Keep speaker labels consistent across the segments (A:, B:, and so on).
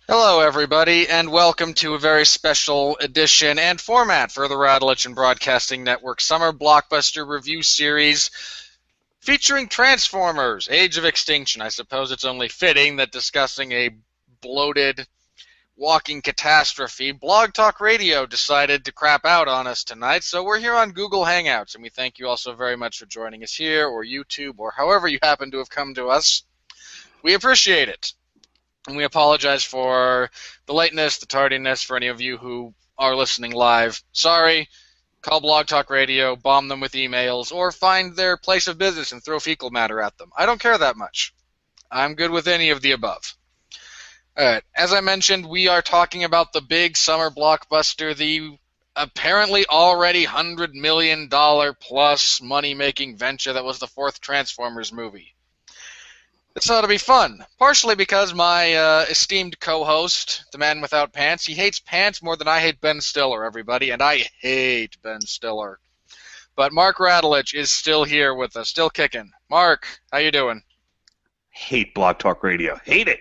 A: Hello, everybody, and welcome to a very special edition and format for the Radulich and Broadcasting Network Summer Blockbuster Review Series featuring Transformers: Age of Extinction. I suppose it's only fitting that discussing a bloated, walking catastrophe, Blog Talk Radio decided to crap out on us tonight, so we're here on Google Hangouts, and we thank you all so very much for joining us here, or YouTube, or however you happen to have come to us. We appreciate it. And we apologize for the lateness, the tardiness, for any of you who are listening live. Sorry. Call Blog Talk Radio, bomb them with emails, or find their place of business and throw fecal matter at them. I don't care that much. I'm good with any of the above. Alright, as I mentioned, we are talking about the big summer blockbuster, the apparently already $100 million plus money-making venture that was the fourth Transformers movie. This ought to be fun, partially because my esteemed co-host, the man without pants, he hates pants more than I hate Ben Stiller, everybody, and I hate Ben Stiller. But Mark Radulich is still here with us, still kicking. Mark, how you doing?
B: Hate Blog Talk Radio. Hate it.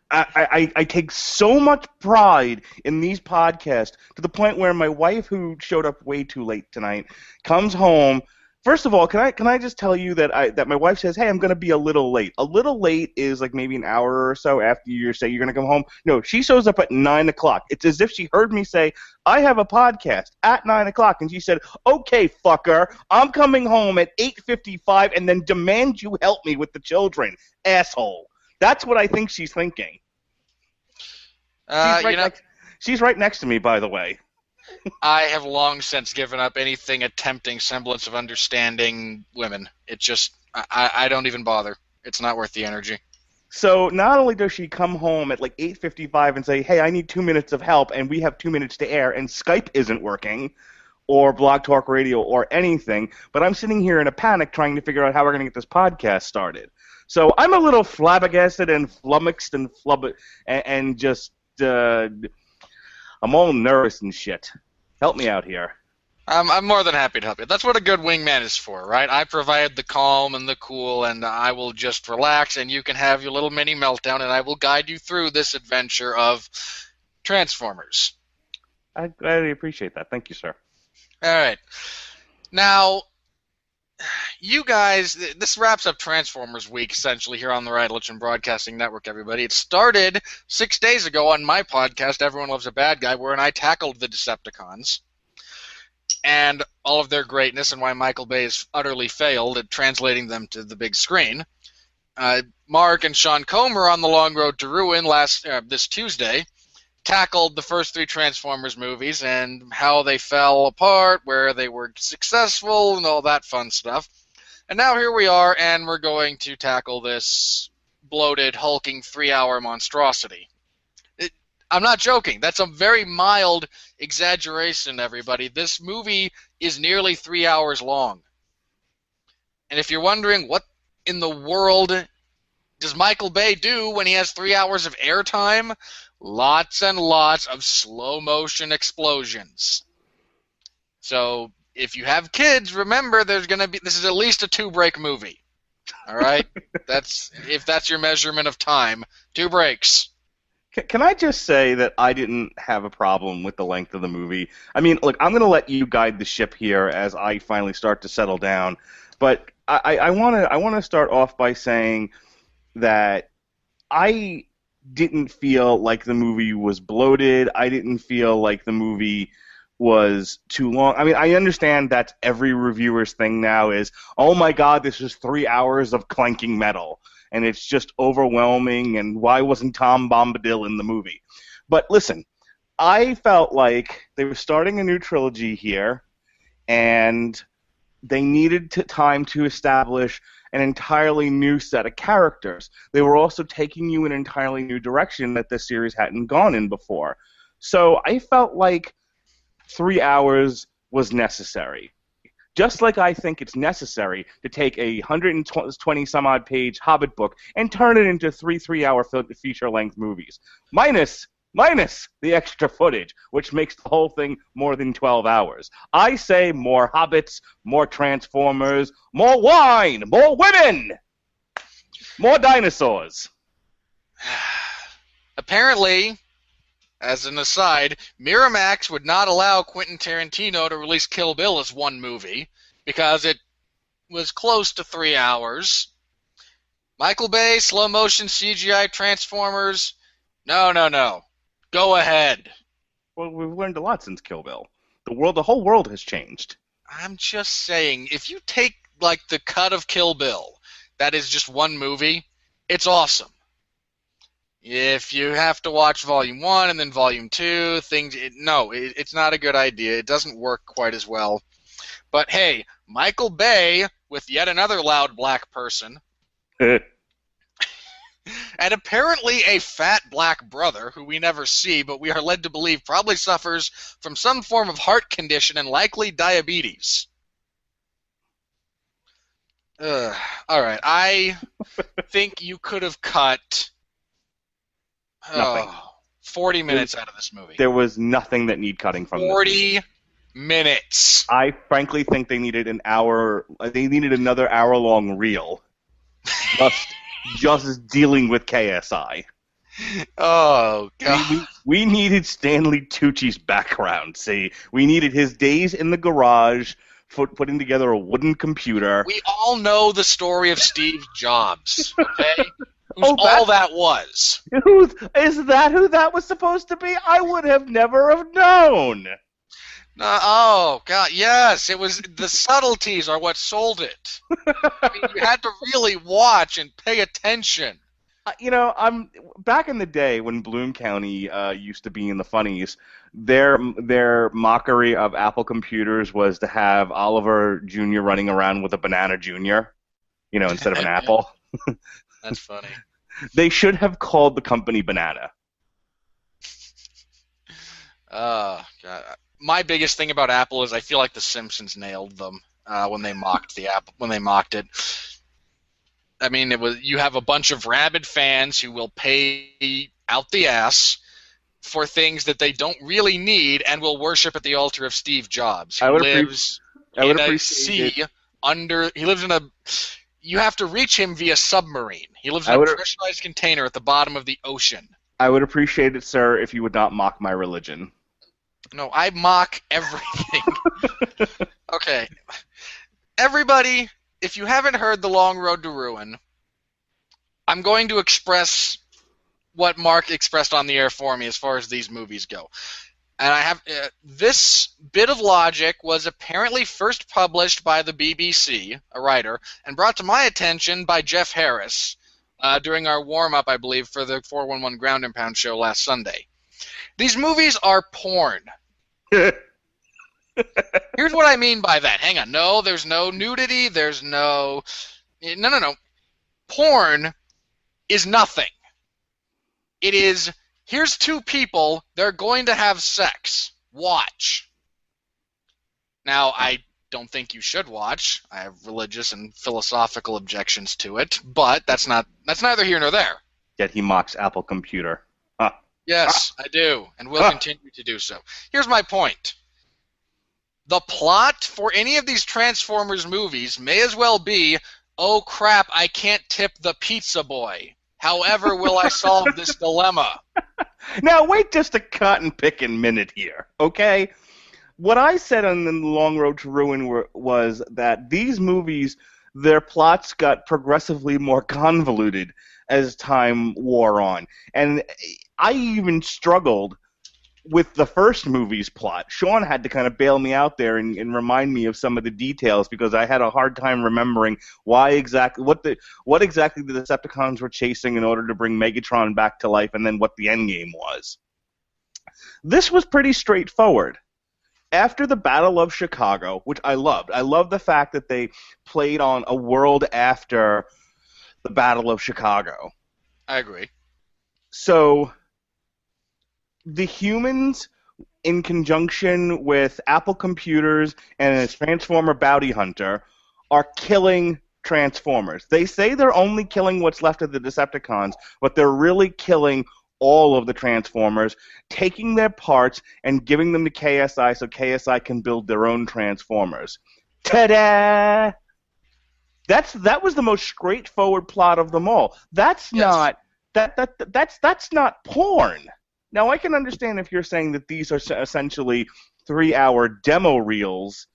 B: I take so much pride in these podcasts to the point where my wife, who showed up way too late tonight, comes home. First of all, can I just tell you that my wife says, "Hey, I'm going to be a little late." A little late is like maybe an hour or so after you say you're going to come home. No, she shows up at 9 o'clock. It's as if she heard me say, "I have a podcast at 9 o'clock," and she said, "Okay, fucker, I'm coming home at 8:55 and then demand you help me with the children, asshole." That's what I think she's thinking. She's right next to me, by the way.
A: I have long since given up anything attempting semblance of understanding women. It just, I don't even bother. It's not worth the energy.
B: So not only does she come home at like 8:55 and say, "Hey, I need 2 minutes of help," and we have 2 minutes to air, and Skype isn't working, or Blog Talk Radio, or anything, but I'm sitting here in a panic trying to figure out how we're going to get this podcast started. So I'm a little flabbergasted and flummoxed and just, I'm all nervous and shit. Help me out here.
A: I'm more than happy to help you. That's what a good wingman is for, right? I provide the calm and the cool, and I will just relax, and you can have your little mini meltdown, and I will guide you through this adventure of Transformers.
B: I greatly appreciate that. Thank you, sir.
A: All right. Now, you guys, this wraps up Transformers Week, essentially, here on the Radulich and Broadcasting Network, everybody. It started 6 days ago on my podcast, Everyone Loves a Bad Guy, wherein I tackled the Decepticons and all of their greatness and why Michael Bay has utterly failed at translating them to the big screen. Mark and Sean Comer on The Long Road to Ruin this Tuesday tackled the first three Transformers movies and how they fell apart, where they were successful, and all that fun stuff. And now here we are, and we're going to tackle this bloated, hulking 3-hour monstrosity. I'm not joking. That's a very mild exaggeration, everybody. This movie is nearly 3 hours long. And if you're wondering what in the world does Michael Bay do when he has 3 hours of airtime, lots and lots of slow-motion explosions. So if you have kids, remember this is at least a 2-break movie. All right? If that's your measurement of time, 2 breaks.
B: Can I just say that I didn't have a problem with the length of the movie? I mean, look, I'm going to let you guide the ship here as I finally start to settle down. But I want to start off by saying that I didn't feel like the movie was bloated. I didn't feel like the movie was too long. I mean, I understand that every reviewer's thing now is, "Oh my God, this is 3 hours of clanking metal, and it's just overwhelming, and why wasn't Tom Bombadil in the movie?" But listen, I felt like they were starting a new trilogy here, and they needed time to establish an entirely new set of characters. They were also taking you in an entirely new direction that this series hadn't gone in before. So I felt like 3 hours was necessary. Just like I think it's necessary to take a 120-some-odd page Hobbit book and turn it into three-hour feature-length movies. Minus the extra footage, which makes the whole thing more than 12 hours. I say more Hobbits, more Transformers, more wine, more women, more dinosaurs.
A: apparently, as an aside, Miramax would not allow Quentin Tarantino to release Kill Bill as one movie because it was close to 3 hours. Michael Bay, slow motion CGI Transformers. No, no, no. Go ahead.
B: Well, we've learned a lot since Kill Bill. The whole world has changed.
A: I'm just saying, if you take like the cut of Kill Bill, that is just one movie, it's awesome. If you have to watch Volume 1 and then Volume 2, it's not a good idea. It doesn't work quite as well. But hey, Michael Bay, with yet another loud black person, and apparently a fat black brother who we never see, but we are led to believe probably suffers from some form of heart condition and likely diabetes. All right, I think you could have cut 40 minutes out of this movie.
B: There was nothing that need cutting from
A: 40 minutes.
B: I frankly think they needed an hour. They needed another hour-long reel, just dealing with KSI.
A: Oh God!
B: We needed Stanley Tucci's background. See, we needed his days in the garage, putting together a wooden computer.
A: We all know the story of Steve Jobs. Okay. All that was.
B: Is that who that was supposed to be? I would have never have known.
A: Oh, God, yes. It was the subtleties are what sold it. I mean, you had to really watch and pay attention.
B: I'm back in the day when Bloom County used to be in the funnies. Their mockery of Apple computers was to have Oliver Jr. running around with a banana Jr. Instead of an apple.
A: That's funny.
B: They should have called the company Banana.
A: Oh God! My biggest thing about Apple is I feel like The Simpsons nailed them when they mocked the Apple when they mocked it. I mean, you have a bunch of rabid fans who will pay out the ass for things that they don't really need and will worship at the altar of Steve Jobs. He lives in a sea under. He lives in a. You have to reach him via submarine. He lives in a pressurized container at the bottom of the ocean.
B: I would appreciate it, sir, if you would not mock my religion.
A: No, I mock everything. Okay. Everybody, if you haven't heard The Long Road to Ruin, I'm going to express what Mark expressed on the air for me as far as these movies go. And I have this bit of logic was apparently first published by the BBC, a writer, and brought to my attention by Jeff Harris during our warm-up, I believe, for the 411 Ground and Pound show last Sunday. These movies are porn. Here's what I mean by that. Hang on. No, there's no nudity. There's no... No. Porn is nothing. It is... Here's two people, they're going to have sex. Watch. Now, I don't think you should watch. I have religious and philosophical objections to it, but that's neither here nor there.
B: Yet he mocks Apple Computer.
A: Yes, I do, and will continue to do so. Here's my point. The plot for any of these Transformers movies may as well be, oh crap, I can't tip the pizza boy. However will I solve this dilemma?
B: Now, wait just a cotton-picking minute here, okay? What I said on The Long Road to Ruin was that these movies, their plots got progressively more convoluted as time wore on. And I even struggled with the first movie's plot. Sean had to kind of bail me out there and remind me of some of the details because I had a hard time remembering what exactly the Decepticons were chasing in order to bring Megatron back to life and then what the endgame was. This was pretty straightforward. After the Battle of Chicago, which I loved the fact that they played on a world after the Battle of Chicago.
A: I agree.
B: So the humans, in conjunction with Apple computers and a Transformer bounty hunter, are killing Transformers. They say they're only killing what's left of the Decepticons, but they're really killing all of the Transformers, taking their parts and giving them to KSI so KSI can build their own Transformers. Ta-da! That was the most straightforward plot of them all. That's that's not porn. Now I can understand if you're saying that these are essentially 3-hour demo reels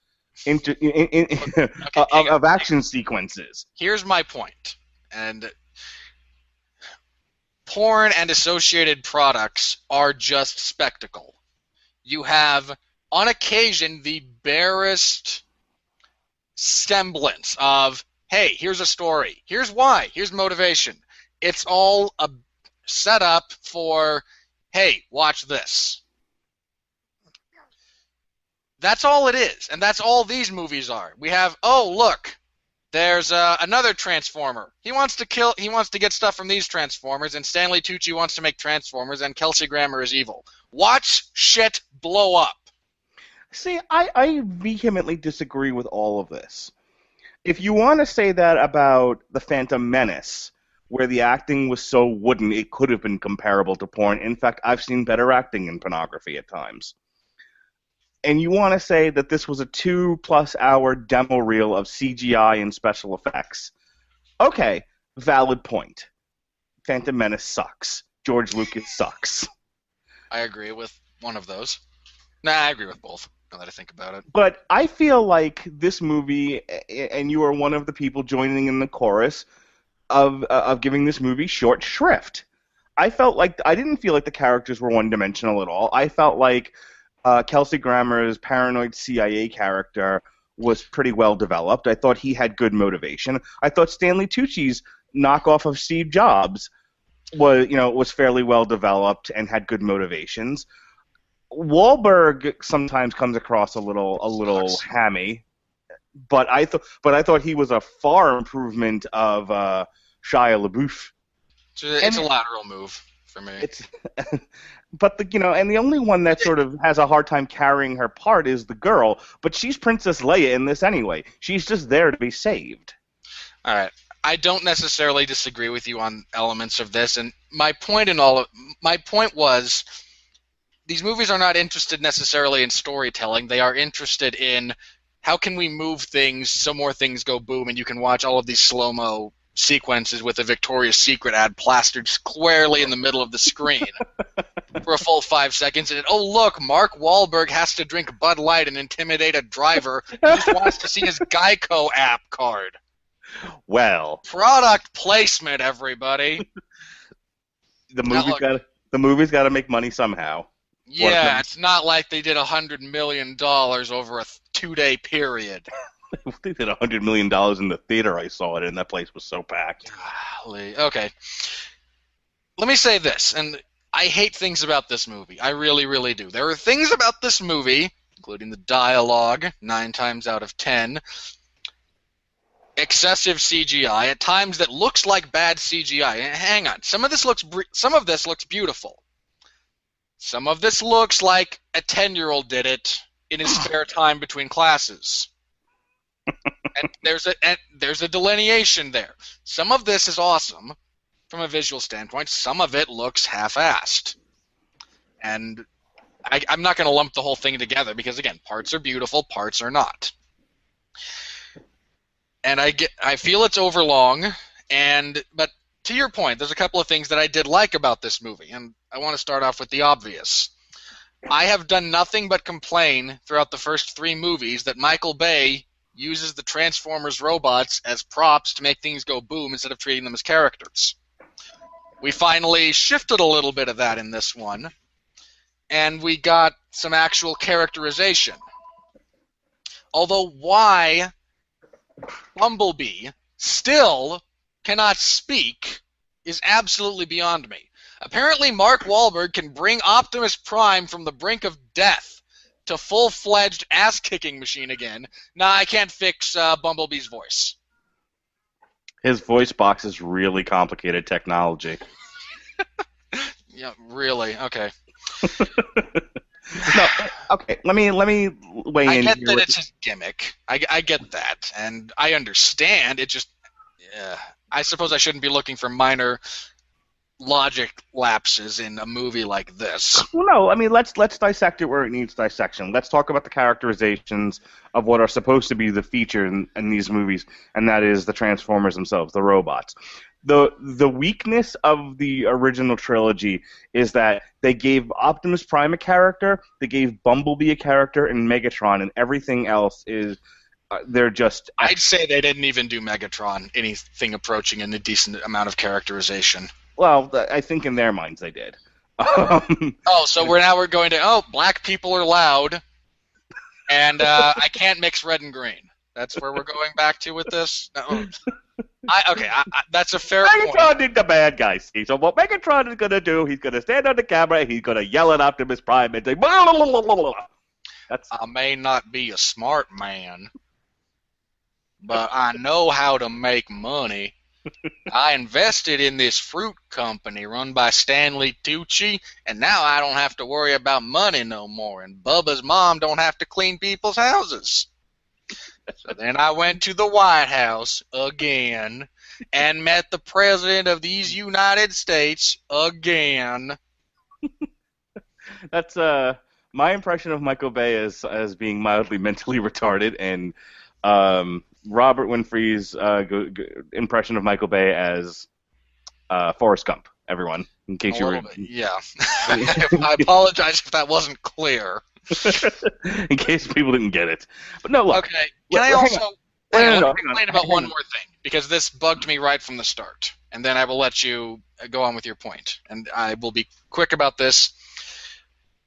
A: Okay,
B: of action sequences.
A: Here's my point. And porn and associated products are just spectacle. You have, on occasion, the barest semblance of, hey, here's a story. Here's why. Here's motivation. It's all a setup for, hey, watch this. That's all it is, and that's all these movies are. We have, oh, look, there's another Transformer. He wants to get stuff from these Transformers, and Stanley Tucci wants to make Transformers, and Kelsey Grammer is evil. Watch shit blow up.
B: See, I vehemently disagree with all of this. If you want to say that about The Phantom Menace, where the acting was so wooden it could have been comparable to porn. In fact, I've seen better acting in pornography at times. And you want to say that this was a 2+ hour demo reel of CGI and special effects. Okay, valid point. Phantom Menace sucks. George Lucas sucks.
A: I agree with one of those. Nah, I agree with both, now that I think about it.
B: But I feel like this movie, and you are one of the people joining in the chorus, of giving this movie short shrift. I didn't feel like the characters were one-dimensional at all. I felt like Kelsey Grammer's paranoid CIA character was pretty well developed. I thought he had good motivation. I thought Stanley Tucci's knockoff of Steve Jobs was fairly well developed and had good motivations. Wahlberg sometimes comes across a little hammy, but I thought he was a far improvement of Shia LaBeouf.
A: It's a lateral move for me.
B: But and the only one that sort of has a hard time carrying her part is the girl. But she's Princess Leia in this anyway. She's just there to be saved.
A: All right, I don't necessarily disagree with you on elements of this, and my point was, these movies are not interested necessarily in storytelling. They are interested in how can we move things so more things go boom, and you can watch all of these slow-mo sequences with a Victoria's Secret ad plastered squarely in the middle of the screen for a full 5 seconds. And oh, look, Mark Wahlberg has to drink Bud Light and intimidate a driver who just wants to see his Geico app card.
B: Well,
A: product placement, everybody.
B: The movie's got to make money somehow.
A: Yeah, it's not like they did $100 million over a 2-day period.
B: They did $100 million in the theater I saw it in. That place was so packed.
A: Okay. Let me say this, and I hate things about this movie. I really, really do. There are things about this movie, including the dialogue, 9 times out of 10, excessive CGI, at times that looks like bad CGI. Hang on. Some of this looks beautiful. Some of this looks like a 10-year-old did it in his spare time between classes. And there's a delineation there. Some of this is awesome from a visual standpoint. Some of it looks half-assed. And I'm not going to lump the whole thing together because, again, parts are beautiful, parts are not. And I feel it's overlong, but to your point, there's a couple of things that I did like about this movie, and I want to start off with the obvious. I have done nothing but complain throughout the first 3 movies that Michael Bay uses the Transformers robots as props to make things go boom instead of treating them as characters. We finally shifted a little bit of that in this one, and we got some actual characterization. Although why Bumblebee still cannot speak is absolutely beyond me. Apparently Mark Wahlberg can bring Optimus Prime from the brink of death to full-fledged ass-kicking machine again. Nah, I can't fix Bumblebee's voice.
B: His voice box is really complicated technology.
A: Yeah, really? Okay.
B: No, okay. Let me weigh in.
A: I get
B: here
A: that
B: with
A: it's his gimmick. I get that, and I understand. It just, I suppose I shouldn't be looking for minor logic lapses in a movie like this.
B: Well, no, I mean let's dissect it where it needs dissection. Let's talk about the characterizations of what are supposed to be the feature in these movies, and that is the Transformers themselves, the robots. the weakness of the original trilogy is that they gave Optimus Prime a character, they gave Bumblebee a character, and Megatron, and everything else is they're just.
A: I'd say they didn't even do Megatron anything approaching a decent amount of characterization.
B: Well, I think in their minds they did.
A: So we're going to black people are loud, and I can't mix red and green. That's where we're going back to with this. No. That's a fair point.
B: Megatron is the bad guy, see. So what Megatron is going to do, he's going to stand on the camera, he's going to yell at Optimus Prime and say, blah, blah, blah, blah, blah.
A: I may not be a smart man, but I know how to make money. I invested in this fruit company run by Stanley Tucci, and now I don't have to worry about money no more, and Bubba's mom don't have to clean people's houses. So then I went to the White House again and met the President of these United States again.
B: That's my impression of Michael Bay as being mildly mentally retarded, and Robert Winfree's impression of Michael Bay as Forrest Gump. Everyone, in case you were,
A: yeah. I apologize if that wasn't clear.
B: In case people didn't get it. But no, look.
A: Okay. Can I also complain about one more thing? Because this bugged me right from the start. And then I will let you go on with your point. And I will be quick about this.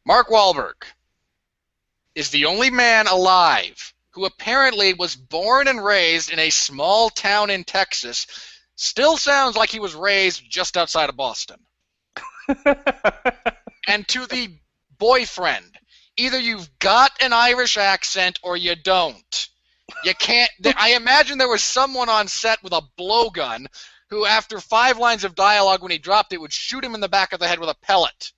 A: Mark Wahlberg is the only man alive who apparently was born and raised in a small town in Texas. Still sounds like he was raised just outside of Boston. And to the boyfriend, either you've got an Irish accent or you don't. You can't. I imagine there was someone on set with a blowgun who, after 5 lines of dialogue, when he dropped it, would shoot him in the back of the head with a pellet.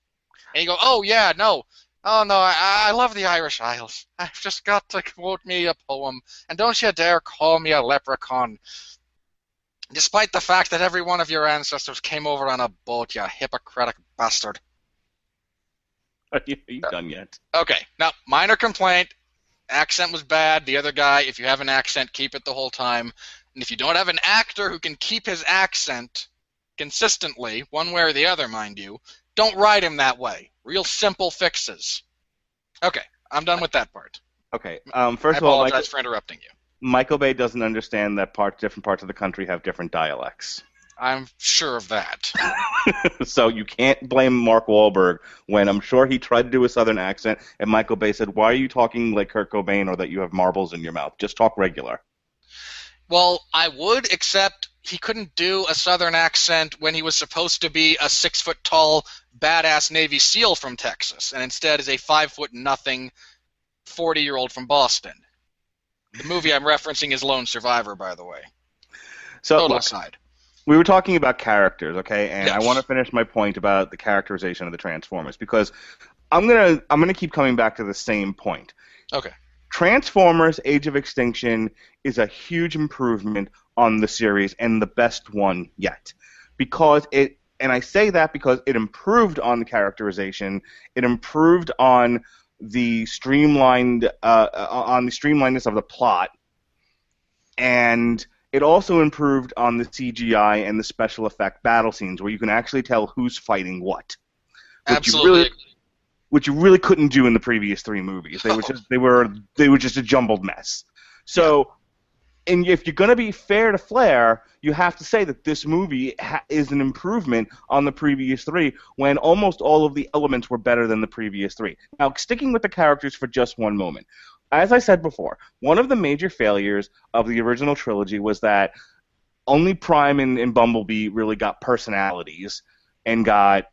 A: And you go, oh, yeah, no. Oh, no, I love the Irish Isles. I've just got to quote me a poem. And don't you dare call me a leprechaun. Despite the fact that every one of your ancestors came over on a boat, you hypocritic bastard.
B: Are you done yet?
A: Okay, now, minor complaint. Accent was bad. The other guy, if you have an accent, keep it the whole time. And if you don't have an actor who can keep his accent consistently, one way or the other, mind you, don't write him that way. Real simple fixes. Okay, I'm done with that part.
B: Okay, first of all,
A: I apologize for interrupting you.
B: Michael Bay doesn't understand that different parts of the country have different dialects.
A: I'm sure of that.
B: So you can't blame Mark Wahlberg when I'm sure he tried to do a southern accent, and Michael Bay said, why are you talking like Kurt Cobain or that you have marbles in your mouth? Just talk regular.
A: Well, I would, except he couldn't do a southern accent when he was supposed to be a 6-foot-tall, badass Navy SEAL from Texas, and instead is a 5-foot-nothing 40-year-old from Boston. The movie I'm referencing is Lone Survivor, by the way.
B: So,
A: total aside.
B: We were talking about characters, okay? And
A: yes.
B: I want to finish my point about the characterization of the Transformers because I'm gonna keep coming back to the same point.
A: Okay.
B: Transformers: Age of Extinction is a huge improvement on the series and the best one yet. Because and I say that because it improved on the characterization, it improved on the streamlinedness of the plot, and it also improved on the CGI and the special effect battle scenes where you can actually tell who's fighting what.
A: Absolutely.
B: Which you really couldn't do in the previous 3 movies. They were just a jumbled mess. So, and if you're going to be fair to Flair, you have to say that this movie is an improvement on the previous 3 when almost all of the elements were better than the previous 3. Now, sticking with the characters for just one moment. As I said before, one of the major failures of the original trilogy was that only Prime and Bumblebee really got personalities and got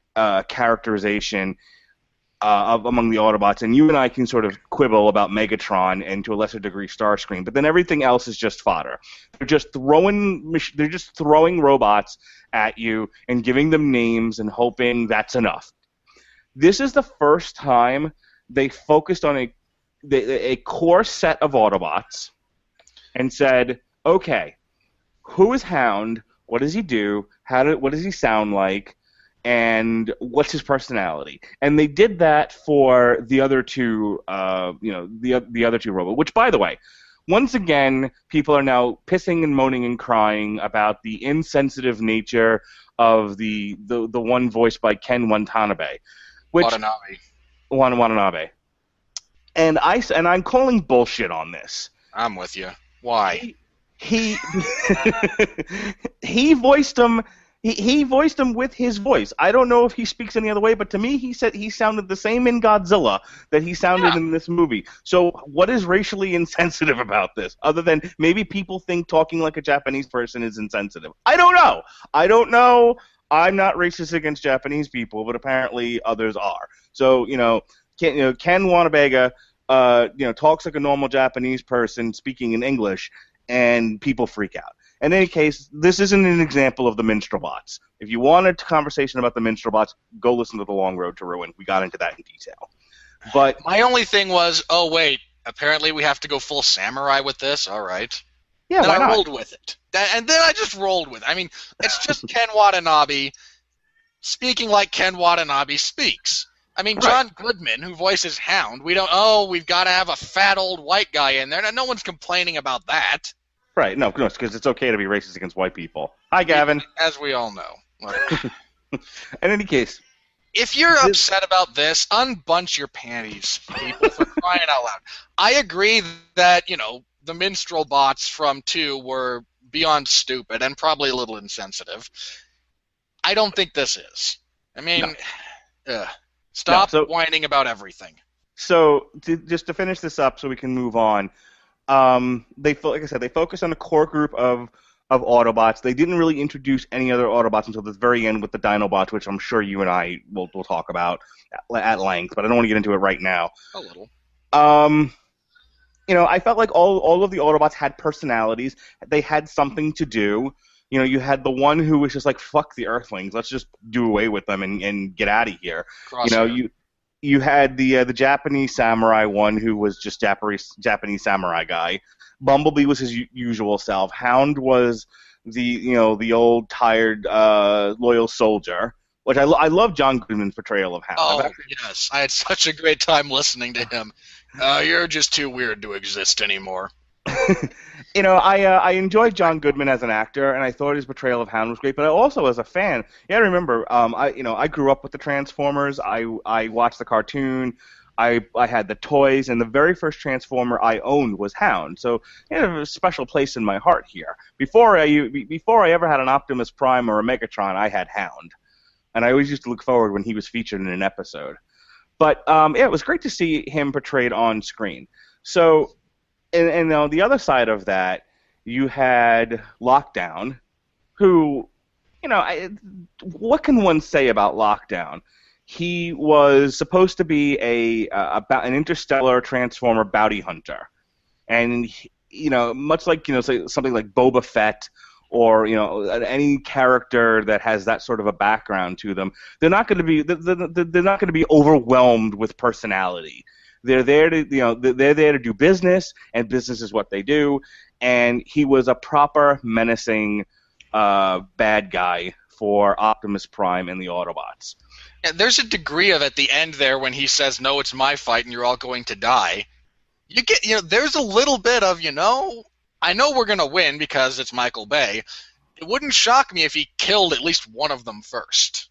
B: characterization among the Autobots, and you and I can sort of quibble about Megatron and to a lesser degree Starscream, but then everything else is just fodder. They're just throwing robots at you and giving them names and hoping that's enough. This is the first time they focused on a core set of Autobots and said, okay, who is Hound? What does he do? What does he sound like? And what's his personality? And they did that for the other two, the other two robots. Which, by the way, once again, people are now pissing and moaning and crying about the insensitive nature of the one voiced by Ken Watanabe, which
A: Watanabe.
B: Watanabe, and I'm calling bullshit on this.
A: I'm with you. Why?
B: He he voiced him. He voiced him with his voice. I don't know if he speaks any other way, but to me, he said he sounded the same in Godzilla that he sounded in this movie. So, what is racially insensitive about this, other than maybe people think talking like a Japanese person is insensitive? I don't know. I don't know. I'm not racist against Japanese people, but apparently others are. So, Ken Wanabega, talks like a normal Japanese person speaking in English, and people freak out. In any case, this isn't an example of the minstrel bots. If you want a conversation about the minstrel bots, go listen to The Long Road to Ruin. We got into that in detail. But
A: my only thing was, oh wait, apparently we have to go full samurai with this. All right.
B: yeah,
A: Then
B: why
A: I
B: not?
A: rolled with it. And then I just rolled with it. I mean, it's just Ken Watanabe speaking like Ken Watanabe speaks. I mean, John Goodman, who voices Hound, we've got to have a fat old white guy in there. No one's complaining about that.
B: Right, no, because it's okay to be racist against white people. Hi, Gavin.
A: As we all know.
B: In any case,
A: if you're upset about this, unbunch your panties, people, for crying out loud. I agree that, the minstrel bots from 2 were beyond stupid and probably a little insensitive. I don't think this is. I mean, stop whining about everything.
B: So, just to finish this up so we can move on, like I said, they focus on a core group of Autobots. They didn't really introduce any other Autobots until the very end with the Dinobots, which I'm sure you and I will talk about at length, but I don't want to get into it right now.
A: A little.
B: I felt like all of the Autobots had personalities. They had something to do. You had the one who was just like, fuck the Earthlings, let's just do away with them and get out of here. You had the Japanese samurai one who was just Japanese samurai guy. Bumblebee was his usual self. Hound was the old tired loyal soldier, which I love John Goodman's portrayal of Hound.
A: Oh yes, I had such a great time listening to him. You're just too weird to exist anymore.
B: I enjoyed John Goodman as an actor, and I thought his portrayal of Hound was great. But also as a fan, I remember, I grew up with the Transformers. I watched the cartoon. I had the toys, and the very first Transformer I owned was Hound. So it had a special place in my heart here. Before I ever had an Optimus Prime or a Megatron, I had Hound, and I always used to look forward when he was featured in an episode. But it was great to see him portrayed on screen. So. And on the other side of that, you had Lockdown, who, what can one say about Lockdown? He was supposed to be an interstellar Transformer bounty hunter, and much like say something like Boba Fett or any character that has that sort of a background to them, they're not going to be overwhelmed with personality. They're there to do business, and business is what they do. And he was a proper menacing bad guy for Optimus Prime and the Autobots.
A: And there's a degree of at the end there when he says, "No, it's my fight, and you're all going to die." You get, there's a little bit of, I know we're going to win because it's Michael Bay. It wouldn't shock me if he killed at least one of them first.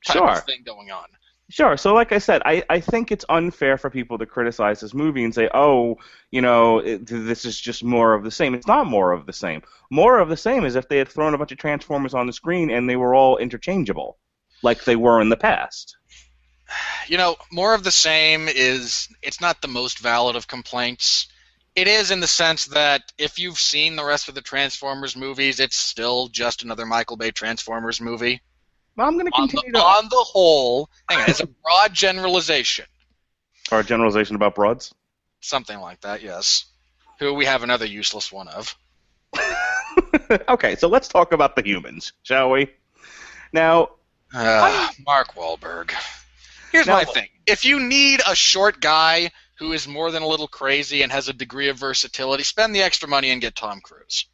A: Type of thing going on.
B: Sure. So like I said, I think it's unfair for people to criticize this movie and say, this is just more of the same. It's not more of the same. More of the same is if they had thrown a bunch of Transformers on the screen and they were all interchangeable, like they were in the past.
A: More of the same it's not the most valid of complaints. It is in the sense that if you've seen the rest of the Transformers movies, it's still just another Michael Bay Transformers movie.
B: Well, I'm going to continue
A: on the whole, hang on, it's a broad generalization.
B: Or a generalization about broads?
A: Something like that, yes. Who we have another useless one of.
B: Okay, so let's talk about the humans, shall we? Now,
A: Mark Wahlberg. Here's my thing. If you need a short guy who is more than a little crazy and has a degree of versatility, spend the extra money and get Tom Cruise.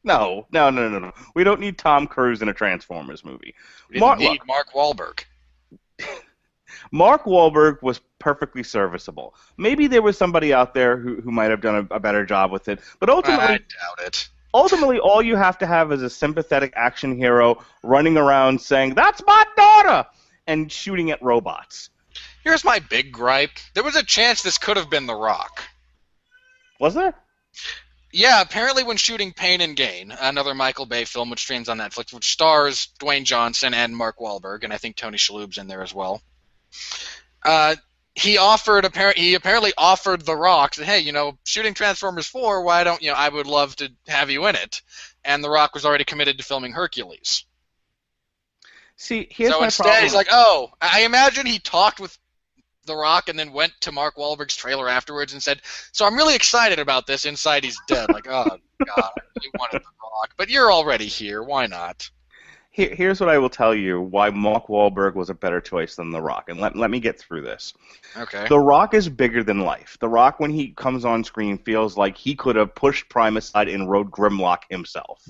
B: No. We don't need Tom Cruise in a Transformers movie.
A: We need Mark Wahlberg.
B: Mark Wahlberg was perfectly serviceable. Maybe there was somebody out there who might have done a better job with it, but
A: I
B: ultimately,
A: doubt it.
B: all you have to have is a sympathetic action hero running around saying, "That's my daughter!" and shooting at robots.
A: Here's my big gripe. There was a chance this could have been The Rock.
B: Was there?
A: Yeah, apparently when shooting Pain and Gain, another Michael Bay film which streams on Netflix, which stars Dwayne Johnson and Mark Wahlberg, and I think Tony Shalhoub's in there as well. He apparently offered The Rock, said, hey, shooting Transformers 4, why don't I would love to have you in it. And The Rock was already committed to filming Hercules.
B: See, here's
A: So
B: my
A: instead,
B: problem.
A: he's like, oh, I imagine he talked with The Rock and then went to Mark Wahlberg's trailer afterwards and said, so I'm really excited about this. Inside, he's dead. Like, oh, God, I really wanted The Rock. But you're already here. Why not?
B: Here's what I will tell you why Mark Wahlberg was a better choice than The Rock, and let me get through this.
A: Okay.
B: The Rock is bigger than life. The Rock, when he comes on screen, feels like he could have pushed Prime aside and rode Grimlock himself.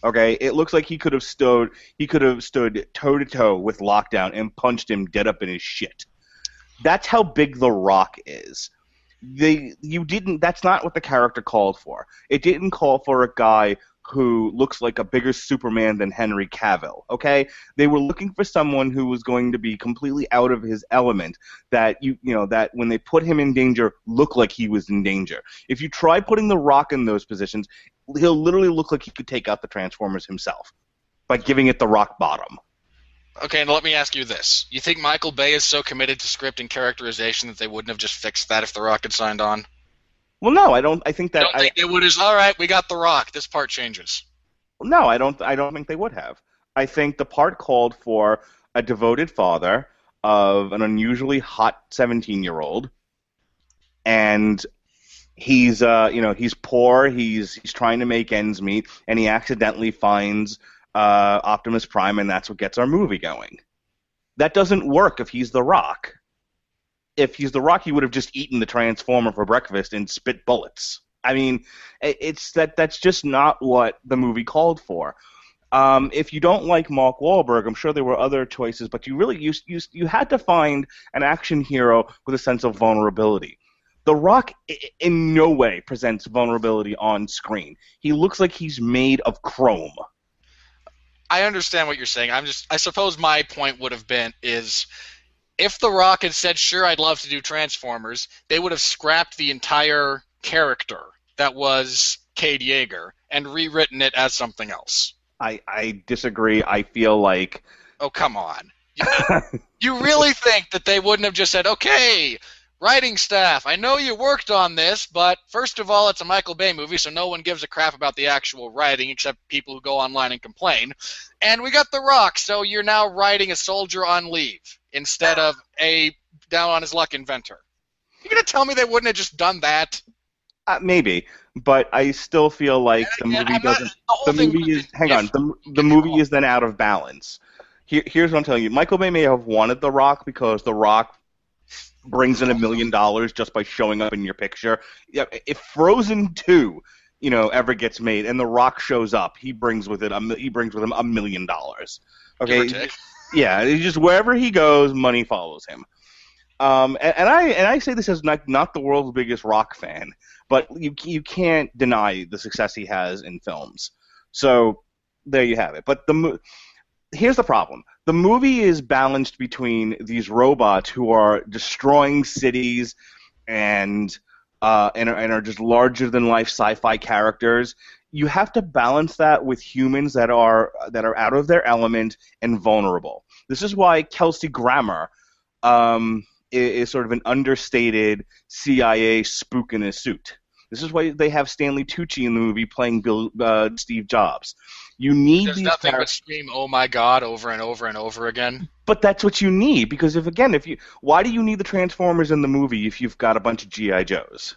B: Okay, it looks like he could have stood toe to toe with Lockdown and punched him dead up in his shit. That's how big The Rock is. That's not what the character called for. It didn't call for a guy who looks like a bigger Superman than Henry Cavill, okay? They were looking for someone who was going to be completely out of his element, that that when they put him in danger, look like he was in danger. If you try putting The Rock in those positions, he'll literally look like he could take out the Transformers himself by giving it the rock bottom.
A: Okay, and let me ask you this. You think Michael Bay is so committed to script and characterization that they wouldn't have just fixed that if The Rock had signed on?
B: Well, no, I don't. I think that
A: I don't think they would have. All right, we got The Rock. This part changes.
B: No, I don't. I don't think they would have. I think the part called for a devoted father of an unusually hot 17-year-old, and he's he's poor. He's trying to make ends meet, and he accidentally finds Optimus Prime, and that's what gets our movie going. That doesn't work if he's The Rock. If he's The Rock, he would have just eaten the Transformer for breakfast and spit bullets. I mean, that's just not what the movie called for. If you don't like Mark Wahlberg, I'm sure there were other choices, but you had to find an action hero with a sense of vulnerability. The Rock in no way presents vulnerability on screen. He looks like he's made of chrome.
A: I understand what you're saying. I suppose my point would have been is, if The Rock had said, sure, I'd love to do Transformers, they would have scrapped the entire character that was Cade Yeager and rewritten it as something else.
B: I disagree. I feel like...
A: Oh, come on. You really think that they wouldn't have just said, okay, writing staff, I know you worked on this, but first of all, it's a Michael Bay movie, so no one gives a crap about the actual writing except people who go online and complain. And we got The Rock, so you're now writing a soldier on leave instead of a down-on-his-luck inventor. You're going to tell me they wouldn't have just done that?
B: Maybe, but I still feel like the movie doesn't... The movie is then out of balance. Here's what I'm telling you. Michael Bay may have wanted The Rock because The Rock brings in $1 million just by showing up in your picture. If Frozen 2, ever gets made and The Rock shows up, he brings with him $1 million. Okay, yeah, just wherever he goes, money follows him. And I say this as not the world's biggest Rock fan, but you can't deny the success he has in films. So there you have it. But here's the problem. The movie is balanced between these robots who are destroying cities and are just larger than life sci-fi characters. You have to balance that with humans that are out of their element and vulnerable. This is why Kelsey Grammer is sort of an understated CIA spook in a suit. This is why they have Stanley Tucci in the movie playing Steve Jobs. You need
A: There's nothing but scream, "Oh my God," over and over and over again.
B: But that's what you need, because why do you need the Transformers in the movie if you've got a bunch of G.I. Joes?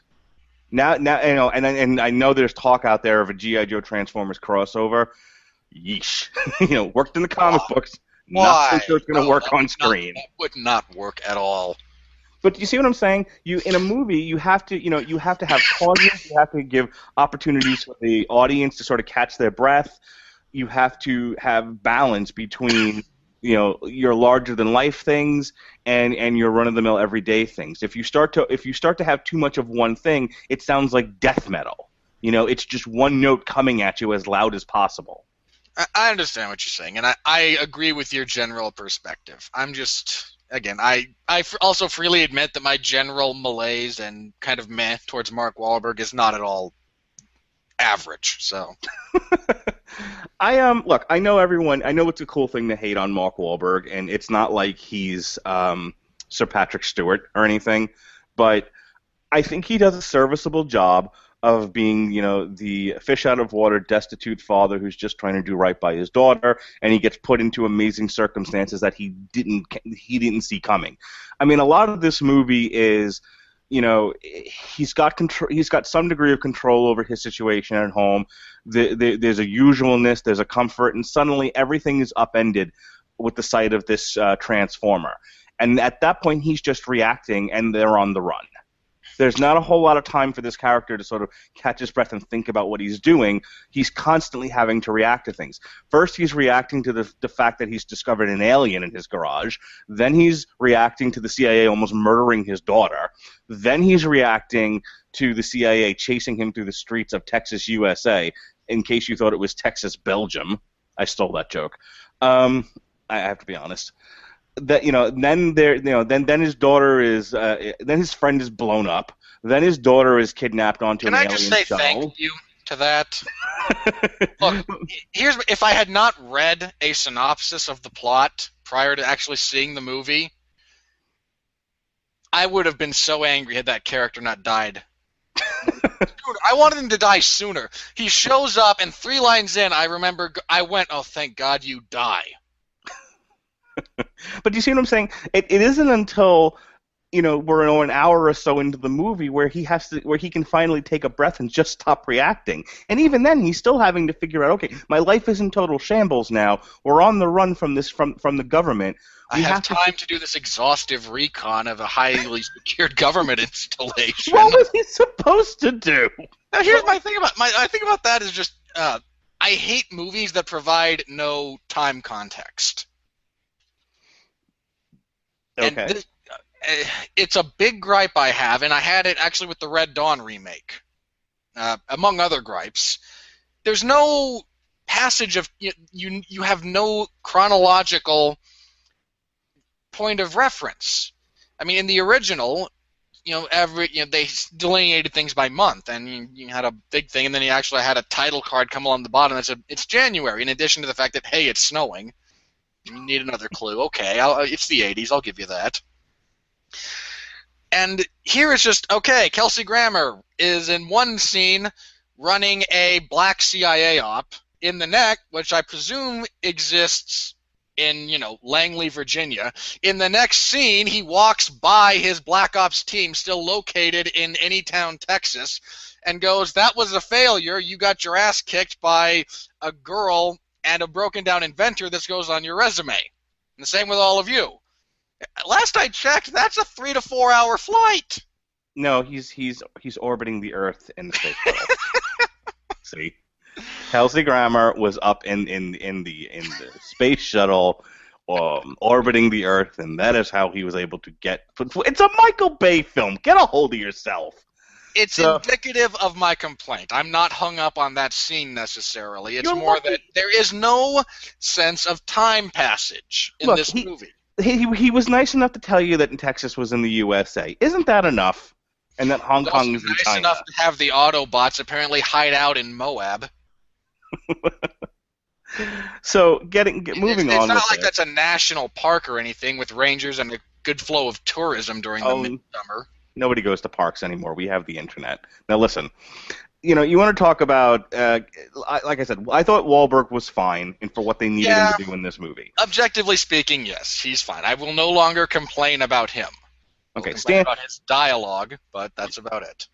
B: Now, and I know there's talk out there of a G.I. Joe Transformers crossover. Yeesh, worked in the comic books.
A: Why?
B: Not so sure it's going to work on screen.
A: That would not work at all.
B: But you see what I'm saying? In a movie, you have to have pauses. You have to give opportunities for the audience to sort of catch their breath. You have to have balance between your larger than life things and your run of the mill everyday things. If you start to have too much of one thing, it sounds like death metal. It's just one note coming at you as loud as possible.
A: I understand what you're saying, and I agree with your general perspective. I'm just, again, also freely admit that my general malaise and kind of meh towards Mark Wahlberg is not at all average. So,
B: Look, I know it's a cool thing to hate on Mark Wahlberg, and it's not like he's Sir Patrick Stewart or anything, but I think he does a serviceable job of being, the fish out of water, destitute father who's just trying to do right by his daughter, and he gets put into amazing circumstances that he didn't see coming. I mean, a lot of this movie is, he's got control. He's got some degree of control over his situation at home. There's a usualness, there's a comfort, and suddenly everything is upended with the sight of this transformer. And at that point, he's just reacting, and they're on the run. There's not a whole lot of time for this character to sort of catch his breath and think about what he's doing. He's constantly having to react to things. First, he's reacting to the fact that he's discovered an alien in his garage. Then he's reacting to the CIA almost murdering his daughter. Then he's reacting to the CIA chasing him through the streets of Texas, USA, in case you thought it was Texas, Belgium. I stole that joke. I have to be honest. That then his daughter is then his friend is blown up. Then his daughter is kidnapped onto an alien shuttle.
A: Can I just say thank you to that? Look, if I had not read a synopsis of the plot prior to actually seeing the movie, I would have been so angry had that character not died. I wanted him to die sooner. He shows up, and 3 lines in, I went, oh, thank God you die.
B: But do you see what I'm saying? It isn't until we're an hour or so into the movie where he can finally take a breath and just stop reacting. And even then, he's still having to figure out, okay, my life is in total shambles now. We're on the run from the government.
A: I have time to do this exhaustive recon of a highly secured government installation.
B: What was he supposed to do?
A: Now, here's my thing about that is just I hate movies that provide no time context.
B: Okay.
A: And it's a big gripe I have, and I had it actually with the Red Dawn remake, among other gripes. There's no passage of you have no chronological point of reference. I mean, in the original, they delineated things by month, and you had a big thing, and then you actually had a title card come along the bottom that said it's January. In addition to the fact that hey, it's snowing. You need another clue. Okay, it's the 80s. I'll give you that. And here it's just, okay, Kelsey Grammer is in one scene running a black CIA op. In the next, which I presume exists in, Langley, Virginia. In the next scene, he walks by his Black Ops team still located in Anytown, Texas, and goes, that was a failure. You got your ass kicked by a girl and a broken-down inventor. This goes on your resume. And the same with all of you. Last I checked, that's a 3 to 4 hour flight.
B: No, he's orbiting the Earth in the space shuttle. See, Kelsey Grammer was up in the space shuttle, orbiting the Earth, and that is how he was able to get. It's a Michael Bay film. Get a hold of yourself.
A: It's indicative of my complaint. I'm not hung up on that scene necessarily. It's more that there is no sense of time passage in this movie.
B: He was nice enough to tell you that Texas was in the USA. Isn't that enough? And that Hong Kong is in China.
A: Nice enough to have the Autobots apparently hide out in Moab.
B: So moving on.
A: It's not like that's a national park or anything with rangers and a good flow of tourism during the midsummer.
B: Nobody goes to parks anymore. We have the internet. Now listen, you want to talk about, like I said, I thought Wahlberg was fine for what they needed him to do in this movie.
A: Objectively speaking, yes, he's fine. I will no longer complain about him.
B: Okay,
A: complain about his dialogue, but that's about it.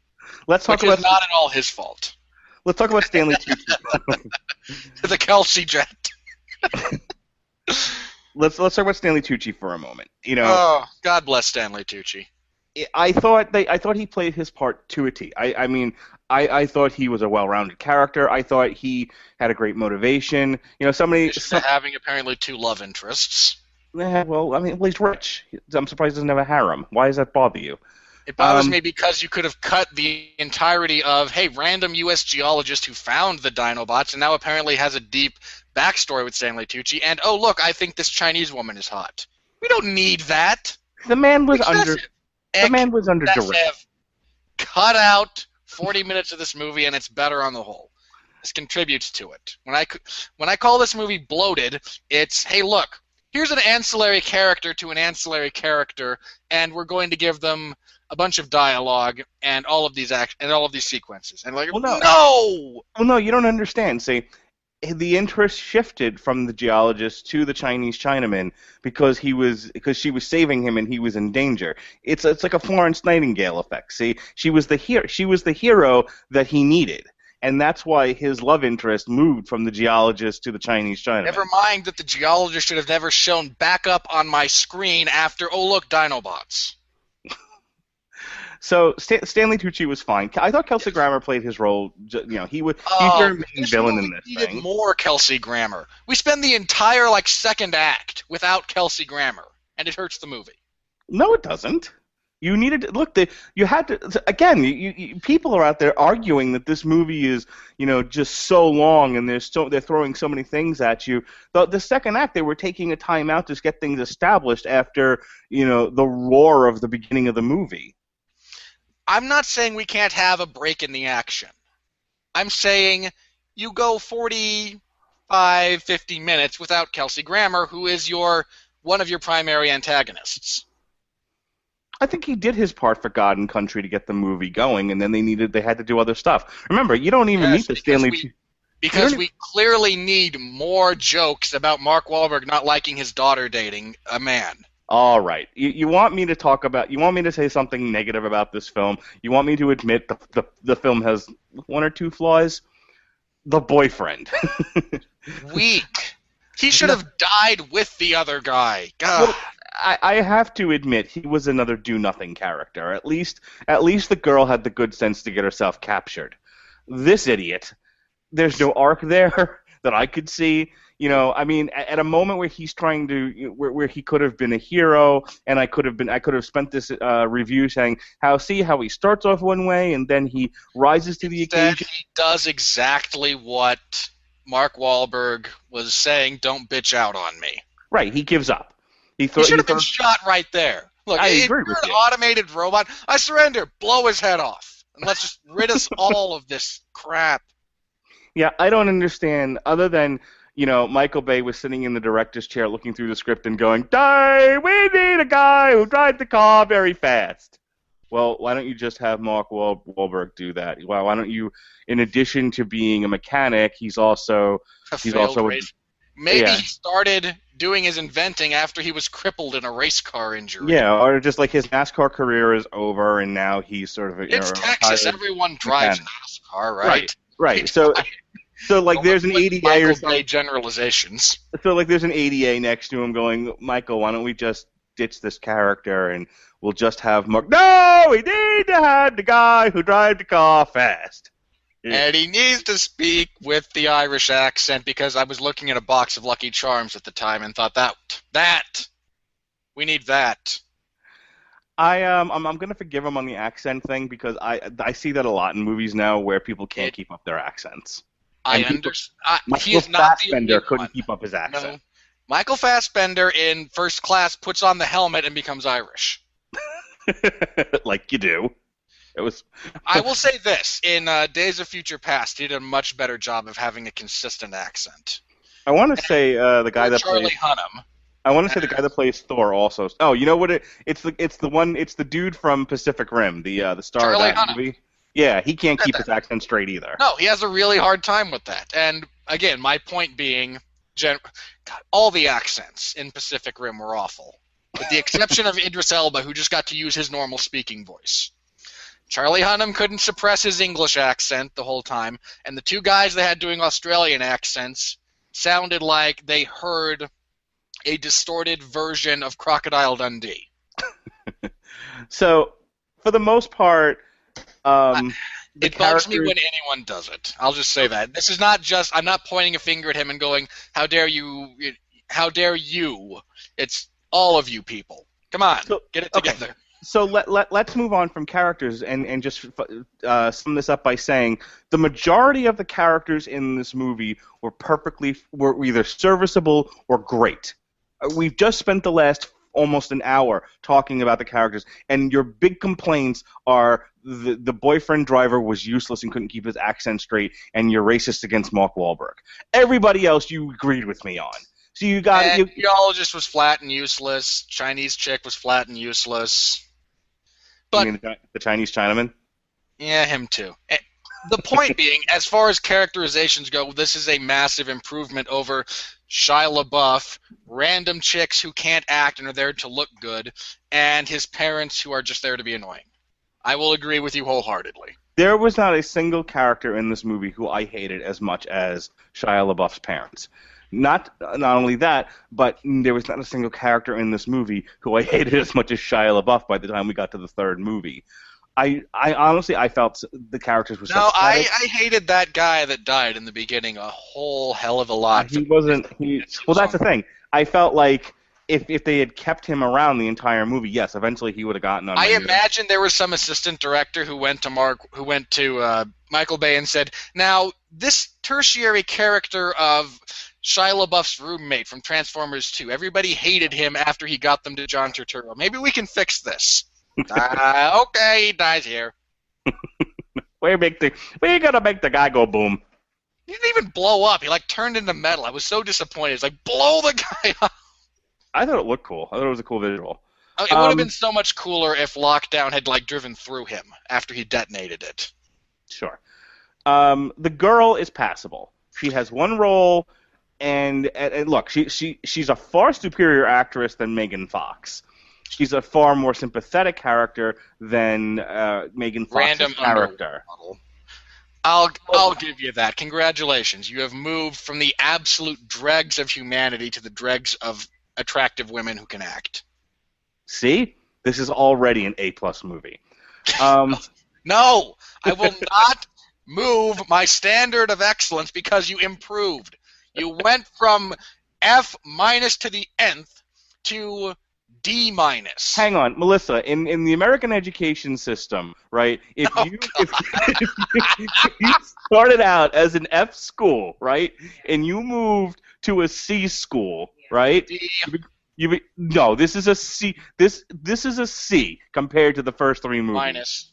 B: Let's talk
A: about not at all his fault.
B: Let's talk about Stanley Tucci.
A: The Kelsey jet.
B: Let's talk about Stanley Tucci for a moment.
A: Oh, God bless Stanley Tucci.
B: I thought he played his part to a T. I mean, I thought he was a well-rounded character. I thought he had a great motivation. You know,
A: Having apparently two love interests.
B: well, I mean, well, he's rich. I'm surprised he doesn't have a harem. Why does that bother you?
A: It bothers me because you could have cut the entirety of, hey, random U.S. geologist who found the Dinobots and now apparently has a deep backstory with Stanley Tucci, and, oh, look, I think this Chinese woman is hot. We don't need that.
B: The man was
A: Excessive.
B: under duress.
A: Cut out 40 minutes of this movie and it's better on the whole. This contributes to it. When I call this movie bloated, it's, hey, look, here's an ancillary character to an ancillary character, and we're going to give them a bunch of dialogue and all of these sequences. And like, no!
B: Well, no, you don't understand. See, the interest shifted from the geologist to the Chinese Chinaman because she was saving him and he was in danger. It's like a Florence Nightingale effect. See, she was the hero that he needed. And that's why his love interest moved from the geologist to the Chinese Chinaman.
A: Never mind that the geologist should have never shown back up on my screen after, oh, look, Dinobots.
B: So Stanley Tucci was fine. I thought Kelsey Grammer played his role. He's your main villain in this thing.
A: More Kelsey Grammer. We spend the entire second act without Kelsey Grammer, and it hurts the movie.
B: No, it doesn't. You needed you had to again. People are out there arguing that this movie is just so long and they're throwing so many things at you. The second act, they were taking a time out to get things established after the roar of the beginning of the movie.
A: I'm not saying we can't have a break in the action. I'm saying you go 45, 50 minutes without Kelsey Grammer, who is one of your primary antagonists.
B: I think he did his part for God and Country to get the movie going, and then they had to do other stuff. Remember, you don't even meet the Stanley...
A: Because we clearly need more jokes about Mark Wahlberg not liking his daughter dating a man.
B: All right. You want me to say something negative about this film? You want me to admit the film has one or two flaws? The boyfriend.
A: Weak. He should have died with the other guy. God.
B: Well, I have to admit he was another do-nothing character. At least the girl had the good sense to get herself captured. This idiot, there's no arc there that I could see. I mean, at a moment where he's trying to, where he could have been a hero, and I could have spent this review saying how he starts off one way and then he rises to the occasion.
A: He does exactly what Mark Wahlberg was saying. Don't bitch out on me.
B: Right, he gives up.
A: He should have been shot right there. Look,
B: I agree with
A: you're
B: you.
A: An automated robot. I surrender. Blow his head off, and let's just rid us all of this crap.
B: Yeah, I don't understand. Other than Michael Bay was sitting in the director's chair looking through the script and going, "Die! We need a guy who drives the car very fast." Well, why don't you just have Mark Wahlberg do that? Well, why don't you, in addition to being a mechanic, he's also
A: Maybe he started doing his inventing after he was crippled in a race car injury.
B: Yeah, or just like his NASCAR career is over and now he's sort of
A: it's Texas. Everyone drives NASCAR, right?
B: Right. So there's an ADA or something.
A: Generalizations.
B: So there's an ADA next to him going, Michael, why don't we just ditch this character and we'll just have Mark. No, we need to have the guy who drives the car fast.
A: Yeah. And he needs to speak with the Irish accent because I was looking at a box of Lucky Charms at the time and thought that we need that.
B: I'm going to forgive him on the accent thing because I see that a lot in movies now where people can't keep up their accents.
A: I understand.
B: Michael Fassbender couldn't keep up his accent.
A: No. Michael Fassbender in First Class puts on the helmet and becomes Irish.
B: Like you do.
A: I will say this. In Days of Future Past, he did a much better job of having a consistent accent.
B: I want to say the guy that
A: Charlie Hunnam.
B: I want to say the guy that plays Thor also. Oh, you know what? It's the dude from Pacific Rim, the star
A: Charlie
B: of that
A: Hunnam.
B: movie. Yeah, he can't keep his accent straight either.
A: No, he has a really hard time with that. And again, my point being, God, all the accents in Pacific Rim were awful, with the exception of Idris Elba, who just got to use his normal speaking voice. Charlie Hunnam couldn't suppress his English accent the whole time, and the two guys they had doing Australian accents sounded like they heard a distorted version of Crocodile Dundee.
B: So for the most part, the
A: It bugs me
B: characters.
A: when anyone does it. I'll just say that. This is not just, I'm not pointing a finger at him and going, how dare you, how dare you. It's all of you people. Come on,
B: So
A: get it
B: okay,
A: together.
B: so let's move on from characters and just sum this up by saying the majority of the characters in this movie were either serviceable or great. We've just spent the last almost an hour talking about the characters, and your big complaints are the boyfriend driver was useless and couldn't keep his accent straight, and you're racist against Mark Wahlberg. Everybody else you agreed with me on. So you got
A: And geologist was flat and useless. Chinese chick was flat and useless.
B: I
A: But
B: mean, the Chinese Chinaman.
A: yeah, him too. The point being, as far as characterizations go, this is a massive improvement over Shia LaBeouf, random chicks who can't act and are there to look good, and his parents who are just there to be annoying. I will agree with you wholeheartedly.
B: There was not a single character in this movie who I hated as much as Shia LaBeouf's parents. Not only that, but there was not a single character in this movie who I hated as much as Shia LaBeouf by the time we got to the third movie. I honestly, I felt the characters were
A: No, I
B: sympathetic.
A: hated that guy that died in the beginning a whole hell of a lot.
B: He wasn't. Well, that's the thing. I felt like if they had kept him around the entire movie, yes, eventually he would have gotten on.
A: I
B: my nerves.
A: imagine there was some assistant director who went to Michael Bay and said, "Now this tertiary character of Shia LaBeouf's roommate from Transformers 2, everybody hated him after he got them to John Turturro. Maybe we can fix this." Okay, he dies here.
B: We're gonna make the guy go boom.
A: He didn't even blow up. He turned into metal. I was so disappointed. It's like, blow the guy up.
B: I thought it looked cool. I thought it was a cool visual.
A: It would have been so much cooler if Lockdown had driven through him after he detonated it.
B: Sure. The girl is passable. She has one role, and look, she's a far superior actress than Megan Fox. She's a far more sympathetic character than Megan Fox's
A: Random
B: character.
A: I'll give you that. Congratulations. You have moved from the absolute dregs of humanity to the dregs of attractive women who can act.
B: See? This is already an A-plus movie.
A: No, I will not move my standard of excellence because you improved. You went from F minus to the nth to D minus.
B: Hang on, Melissa. In the American education system, right? If you started out as an F school, right, and you moved to a C school, right?
A: D.
B: No, this is a C. This is a C compared to the first three movies.
A: Minus.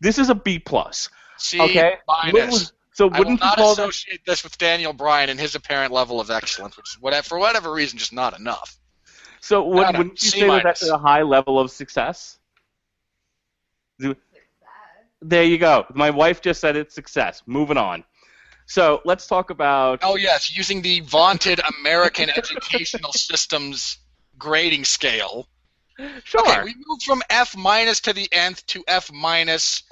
B: This is a B plus.
A: C
B: Okay.
A: minus.
B: So
A: I will
B: wouldn't you
A: not
B: call that?
A: associate this with Daniel Bryan and his apparent level of excellence, which is for whatever reason just not enough.
B: So wouldn't you
A: C
B: say that
A: minus.
B: that's a high level of success? There you go. My wife just said it's success. Moving on. So let's talk about.
A: Oh yes, using the vaunted American educational system's grading scale.
B: Sure.
A: Okay, we moved from F minus to the nth to F minus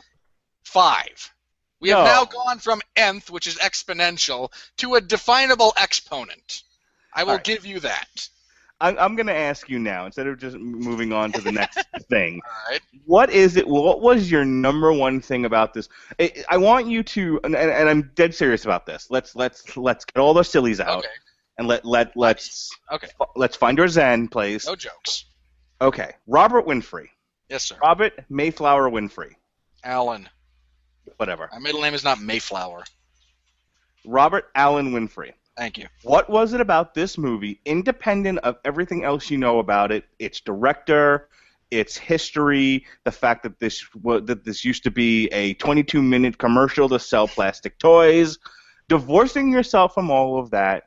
A: 5. We have
B: No.
A: now gone from nth, which is exponential, to a definable exponent. I will
B: All right.
A: give you that.
B: I'm going to ask you now, instead of just moving on to the next thing.
A: All right.
B: What was your number one thing about this? I want you to, and I'm dead serious about this. Let's get all those sillies out,
A: Okay.
B: and let's
A: Okay.
B: find our zen place.
A: No jokes.
B: Okay, Robert Winfree,
A: Yes, sir.
B: Robert Mayflower Winfree,
A: Alan.
B: whatever.
A: My middle name is not Mayflower.
B: Robert Allen Winfree.
A: Thank you.
B: What was it about this movie, independent of everything else you know about it, its director, its history, the fact that this used to be a 22-minute commercial to sell plastic toys, divorcing yourself from all of that,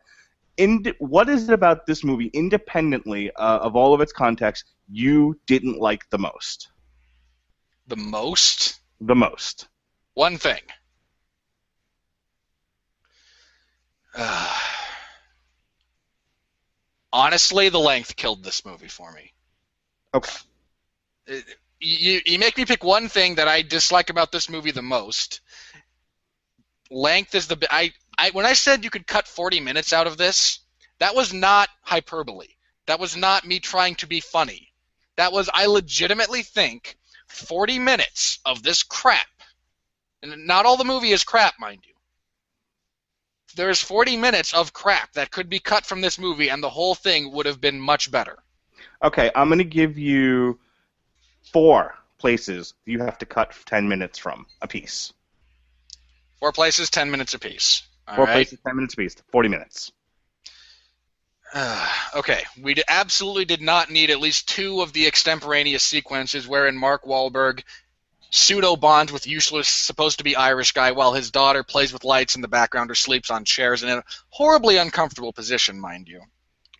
B: what is it about this movie, independently of all of its context, you didn't like the most?
A: The most?
B: The most.
A: One thing. Honestly, the length killed this movie for me.
B: Okay.
A: You make me pick one thing that I dislike about this movie the most. Length is when I said you could cut 40 minutes out of this, that was not hyperbole. That was not me trying to be funny. That was, I legitimately think 40 minutes of this crap, and not all the movie is crap, mind you. There's 40 minutes of crap that could be cut from this movie, and the whole thing would have been much better.
B: Okay, I'm going to give you 4 places you have to cut 10 minutes from a piece.
A: 4 places, 10 minutes apiece. All
B: 4
A: right?
B: places, 10 minutes a piece, 40 minutes.
A: Okay, we absolutely did not need at least 2 of the extemporaneous sequences wherein Mark Wahlberg pseudo-bonds with useless, supposed-to-be Irish guy while his daughter plays with lights in the background or sleeps on chairs in a horribly uncomfortable position, mind you,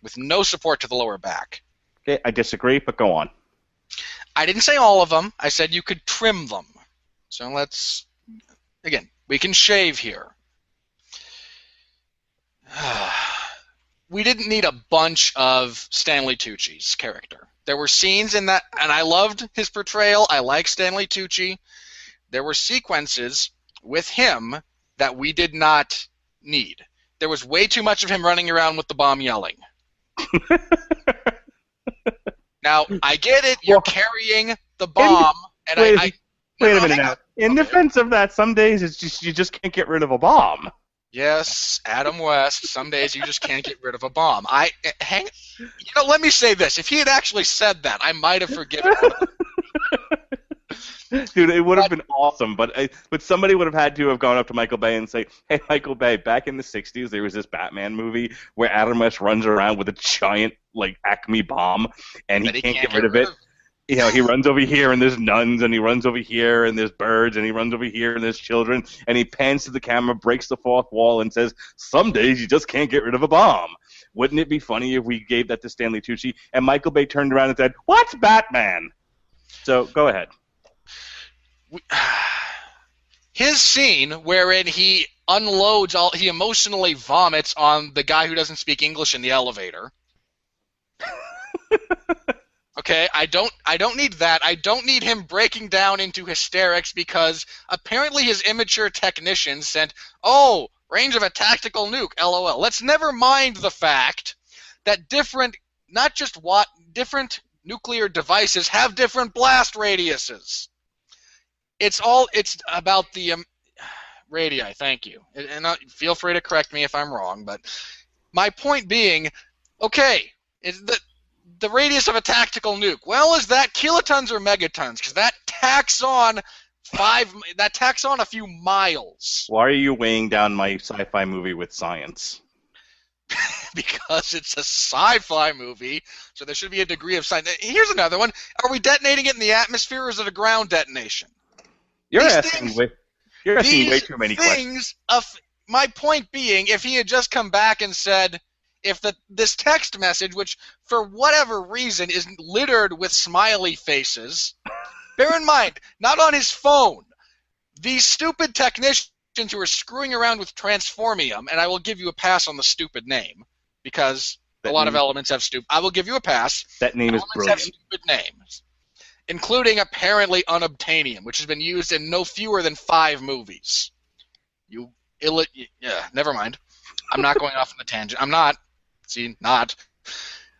A: with no support to the lower back.
B: Okay, I disagree, but go on.
A: I didn't say all of them. I said you could trim them. So let's... Again, we can shave here. We didn't need a bunch of Stanley Tucci's character. There were scenes in that, and I loved his portrayal. I like Stanley Tucci. There were sequences with him that we did not need. There was way too much of him running around with the bomb yelling. Now, I get it. You're carrying the bomb, and
B: wait a minute now. In
A: Okay.
B: defense of that, some days it's just you just can't get rid of a bomb.
A: Yes, Adam West. Some days you just can't get rid of a bomb. Let me say this. If he had actually said that, I might have forgiven him.
B: Dude, it would have been awesome, but somebody would have had to have gone up to Michael Bay and say, "Hey, Michael Bay, back in the '60s, there was this Batman movie where Adam West runs around with a giant Acme bomb, and he can't get rid of it. You know, he runs over here and there's nuns, and he runs over here and there's birds, and he runs over here and there's children, and he pans to the camera, breaks the fourth wall, and says, 'Some days you just can't get rid of a bomb.' Wouldn't it be funny if we gave that to Stanley Tucci?" And Michael Bay turned around and said, "What's Batman?" So go ahead.
A: His scene wherein he unloads he emotionally vomits on the guy who doesn't speak English in the elevator. Okay, I don't need that. I don't need him breaking down into hysterics because apparently his immature technician sent, range of a tactical nuke, LOL. Let's never mind the fact that different nuclear devices have different blast radiuses. It's about the radii, thank you. And feel free to correct me if I'm wrong, but my point being, okay, the radius of a tactical nuke. Well, is that kilotons or megatons? Because that tacks on a few miles.
B: Why are you weighing down my sci-fi movie with science?
A: Because it's a sci-fi movie, so there should be a degree of science. Here's another one. Are we detonating it in the atmosphere, or is it a ground detonation? You're asking way
B: too many questions.
A: My point being, if he had just come back and said, this text message, which for whatever reason is littered with smiley faces, bear in mind, not on his phone. These stupid technicians who are screwing around with transformium, and I will give you a pass on the stupid name, because a lot of elements have stupid. I will give you a pass.
B: That name is brilliant.
A: Elements have stupid names, including apparently unobtainium, which has been used in no fewer than 5 movies. Never mind. I'm not going off on the tangent. I'm not. See, not.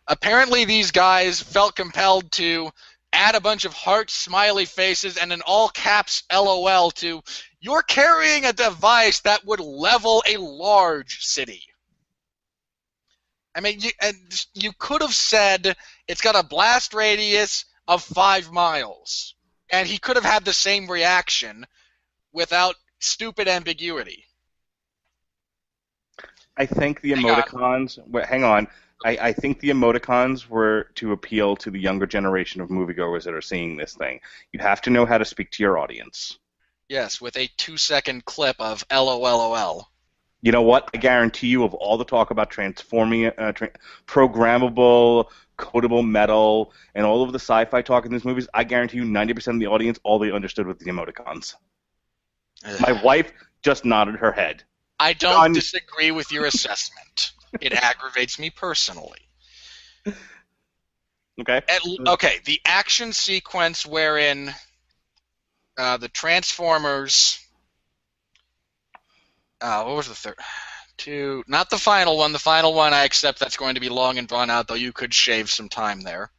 A: Apparently these guys felt compelled to add a bunch of heart smiley faces and an all caps LOL to, "You're carrying a device that would level a large city." I mean, you could have said it's got a blast radius of 5 miles, and he could have had the same reaction without stupid ambiguity.
B: I think the emoticons... Hang on. I think the emoticons were to appeal to the younger generation of moviegoers that are seeing this thing. You have to know how to speak to your audience.
A: Yes, with a 2-second clip of LOLOL.
B: You know what? I guarantee you, of all the talk about transforming, programmable, codable metal, and all of the sci-fi talk in these movies, I guarantee you 90% of the audience, all they understood was the emoticons. My wife just nodded her head.
A: I don't disagree with your assessment. It aggravates me personally.
B: Okay.
A: Okay, the action sequence wherein the Transformers... what was the third? Not the final one. The final one, I accept that's going to be long and drawn out, though you could shave some time there.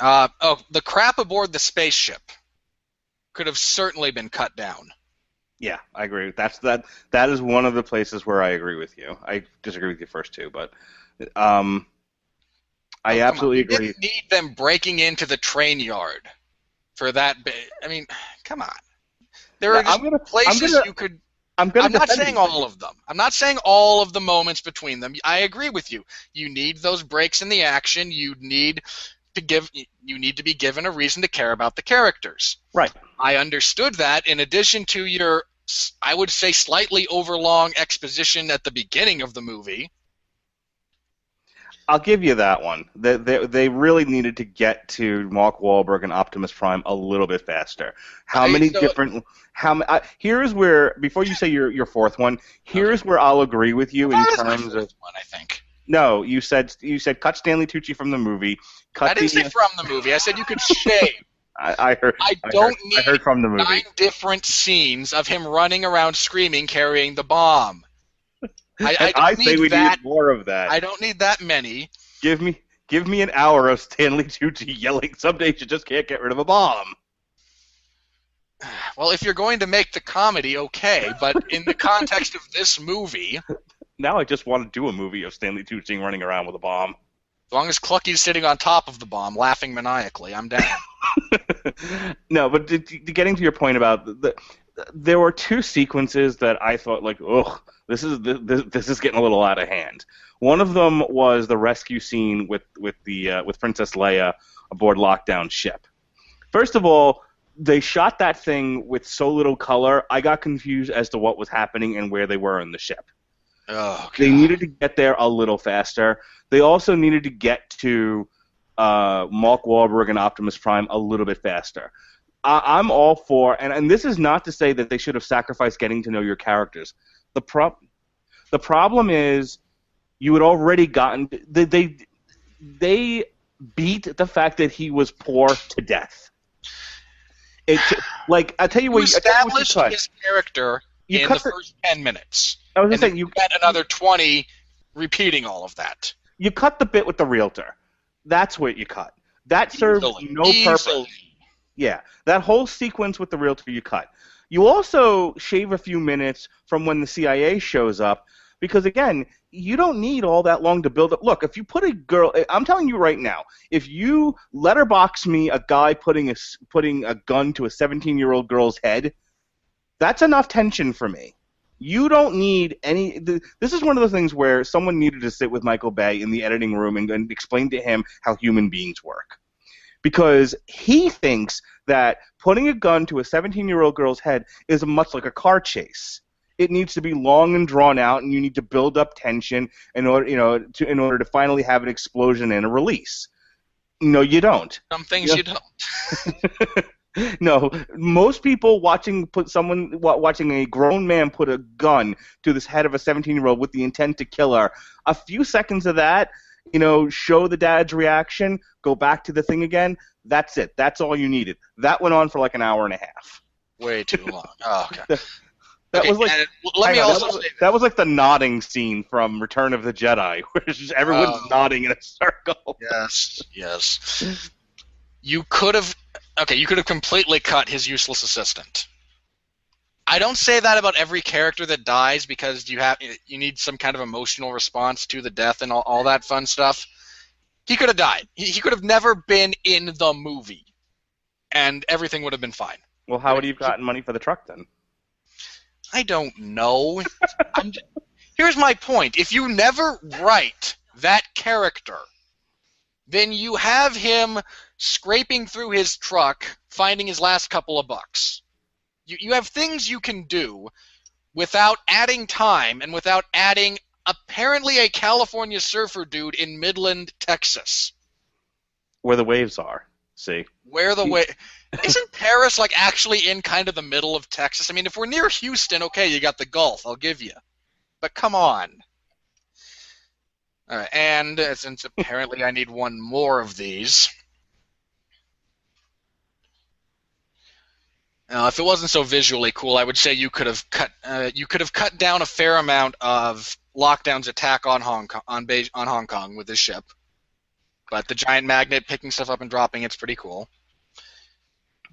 A: The crap aboard the spaceship could have certainly been cut down.
B: Yeah, I agree. That is one of the places where I agree with you. I disagree with you first two, but um, I
A: Oh, come on.
B: absolutely
A: You
B: agree.
A: didn't need them breaking into the train yard for that bit. I mean, come on. There
B: Yeah,
A: are just places you could.
B: I'm gonna
A: I'm not
B: defend
A: saying
B: these things.
A: all of them. I'm not saying all of the moments between them. I agree with you. You need those breaks in the action. You need to be given a reason to care about the characters.
B: Right.
A: I understood that in addition to your, I would say, slightly overlong exposition at the beginning of the movie.
B: I'll give you that one. They really needed to get to Mark Wahlberg and Optimus Prime a little bit faster. How many
A: So,
B: different? Here's where before you say your fourth one. Here's
A: okay.
B: where I'll agree with you in
A: That is my
B: terms of.
A: fourth one, I think.
B: No, you said cut Stanley Tucci from the movie.
A: I
B: Cut
A: didn't say
B: the.
A: from the movie. I said you could shave.
B: I heard.
A: I
B: I heard.
A: don't
B: I
A: need
B: heard from the
A: 9
B: movie.
A: different scenes of him running around screaming, carrying the bomb. I
B: And I
A: don't
B: say
A: need
B: we
A: that.
B: need more of that.
A: I don't need that many.
B: Give me an hour of Stanley Tucci yelling, "Someday you just can't get rid of a bomb."
A: Well, if you're going to make the comedy, okay, but in the context of this movie, as
B: Now I just want to do a movie of Stanley Tucci running around with a bomb.
A: long as Clucky's sitting on top of the bomb, laughing maniacally, I'm down.
B: No, but getting to your point about there were two sequences that I thought like, ugh, this is getting a little out of hand. One of them was the rescue scene with Princess Leia aboard lockdown ship. First of all, they shot that thing with so little color, I got confused as to what was happening and where they were in the ship.
A: Oh,
B: They
A: God.
B: needed to get there a little faster. They also needed to get to Mark Wahlberg and Optimus Prime a little bit faster. I'm all for, and this is not to say that they should have sacrificed getting to know your characters. The problem is you had already gotten they beat the fact that he was poor to death. It like I tell you
A: You
B: what,
A: established
B: cut.
A: his character
B: You
A: in
B: cut
A: the first 10 minutes.
B: I was gonna
A: And
B: say
A: then
B: you
A: you spent another 20 repeating all of that.
B: you cut the bit with the realtor. That's what you cut. That serves no purpose. Yeah, that whole sequence with the realtor you cut. You also shave a few minutes from when the CIA shows up because, again, you don't need all that long to build up. Look, if you put a girl, I'm telling you right now, if you letterbox me a guy putting a gun to a 17-year-old girl's head, that's enough tension for me. You don't need any. This is one of those things where someone needed to sit with Michael Bay in the editing room and explain to him how human beings work. Because he thinks that putting a gun to a 17-year-old girl's head is much like a car chase. It needs to be long and drawn out, and you need to build up tension in order to finally have an explosion and a release. No, you don't.
A: Some things you don't.
B: No, most people watching a grown man put a gun to the head of a 17-year-old with the intent to kill her. A few seconds of that, show the dad's reaction, go back to the thing again. That's it. That's all you needed. That went on for like an hour and a half.
A: Way too long. Oh, okay.
B: That was like
A: let me also say
B: that was like the nodding scene from Return of the Jedi, where it's just everyone's nodding in a circle.
A: Yes. You could have completely cut his useless assistant. I don't say that about every character that dies because you need some kind of emotional response to the death and all that fun stuff. He could have died. He could have never been in the movie, and everything would have been fine.
B: Well, how would he have gotten money for the truck then?
A: I don't know. Here's my point. If you never write that character, then you have him scraping through his truck, finding his last couple of bucks. You have things you can do without adding time and without adding apparently a California surfer dude in Midland, Texas.
B: Where the waves are. See?
A: Where the way... Isn't Paris like actually in kind of the middle of Texas? I mean, if we're near Houston, okay, you got the Gulf, I'll give you. But come on. All right, and since apparently I need one more of these... if it wasn't so visually cool, I would say you could have cut down a fair amount of Lockdown's attack on Hong Kong with his ship. but the giant magnet picking stuff up and dropping it's pretty cool.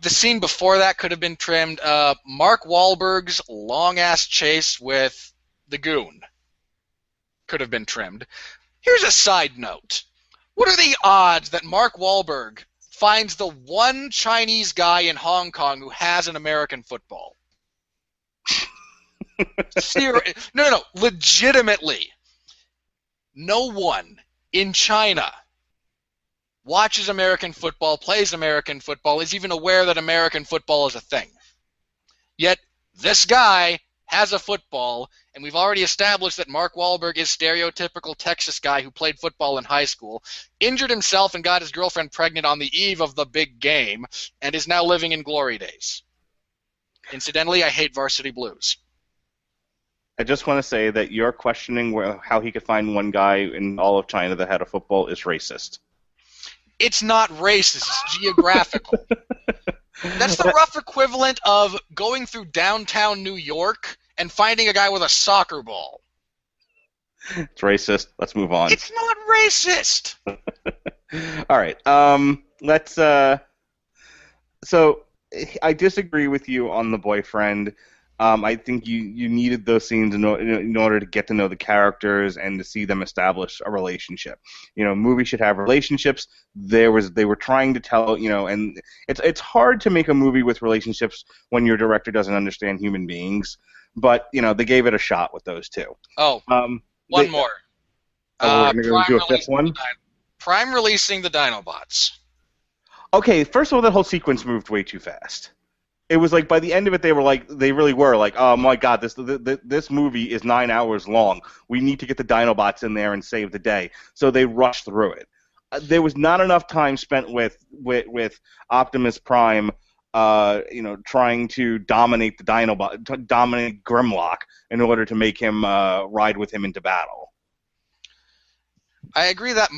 A: The scene before that could have been trimmed. Mark Wahlberg's long-ass chase with the goon could have been trimmed. Here's a side note. What are the odds that Mark Wahlberg finds the one Chinese guy in Hong Kong who has an American football? No. Legitimately, no one in China watches American football, plays American football, is even aware that American football is a thing. Yet, this guy has a football, and we've already established that Mark Wahlberg is stereotypical Texas guy who played football in high school, injured himself and got his girlfriend pregnant on the eve of the big game, and is now living in glory days. Incidentally, I hate Varsity Blues.
B: I just want to say that you're questioning how he could find one guy in all of China that had a football is racist.
A: It's not racist, it's geographical. That's the rough equivalent of going through downtown New York and finding a guy with a soccer ball.
B: It's racist. Let's move on.
A: It's not racist!
B: All right. Let's. So I disagree with you on the boyfriend. I think you needed those scenes in order to get to know the characters and to see them establish a relationship. Movies should have relationships. They were trying to tell, and it's hard to make a movie with relationships when your director doesn't understand human beings. But they gave it a shot with those two.
A: Oh, one more.
B: We're going to do a fifth one.
A: Prime releasing the Dinobots.
B: Okay, first of all, that whole sequence moved way too fast. It was like by the end of it, they really were like, oh my god, this movie is 9 hours long. We need to get the Dinobots in there and save the day. So they rushed through it. There was not enough time spent with Optimus Prime, trying to dominate the Dinobot, dominate Grimlock in order to make him ride with him into battle.
A: I agree that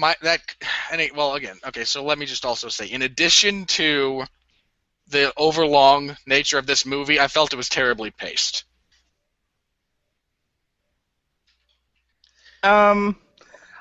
A: so let me just also say, in addition to the overlong nature of this movie, I felt it was terribly paced. Not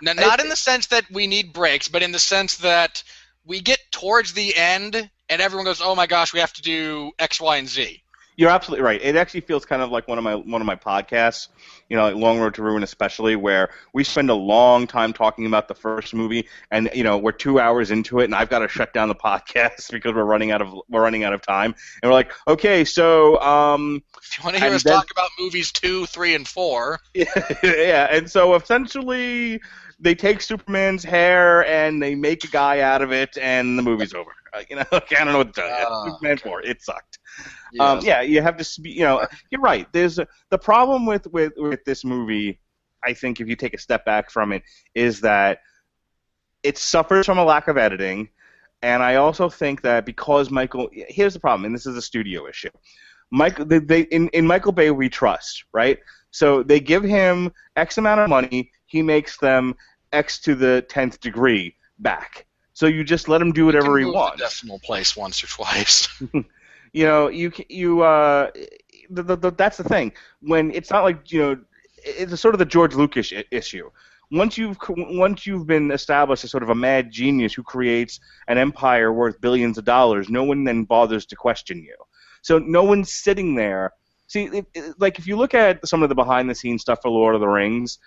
A: in the sense that we need breaks, but in the sense that we get towards the end and everyone goes, "Oh my gosh, we have to do X, Y, and Z."
B: You're absolutely right. It actually feels kind of like one of my podcasts, like Long Road to Ruin especially, where we spend a long time talking about the first movie, and we're 2 hours into it, and I've got to shut down the podcast because we're running out of time, and we're like, okay, so
A: if you want to hear us talk about movies 2, 3, and 4,
B: yeah, and so essentially they take Superman's hair and they make a guy out of it, and the movie's over. I don't know what to tell you. Superman 4, it sucked.
A: Yeah.
B: You have to be, you're right. There's the problem with this movie, I think, if you take a step back from it, is that it suffers from a lack of editing, and I also think that because here's the problem, and this is a studio issue. In Michael Bay we trust, right? So they give him X amount of money, he makes them X to the 10th degree back. So you just let him do whatever he wants.
A: The decimal place once or twice.
B: That's the thing. When it's not like it's sort of the George Lucas issue. Once you've been established as sort of a mad genius who creates an empire worth billions of dollars, no one then bothers to question you. So no one's sitting there. See, like if you look at some of the behind-the-scenes stuff for Lord of the Rings,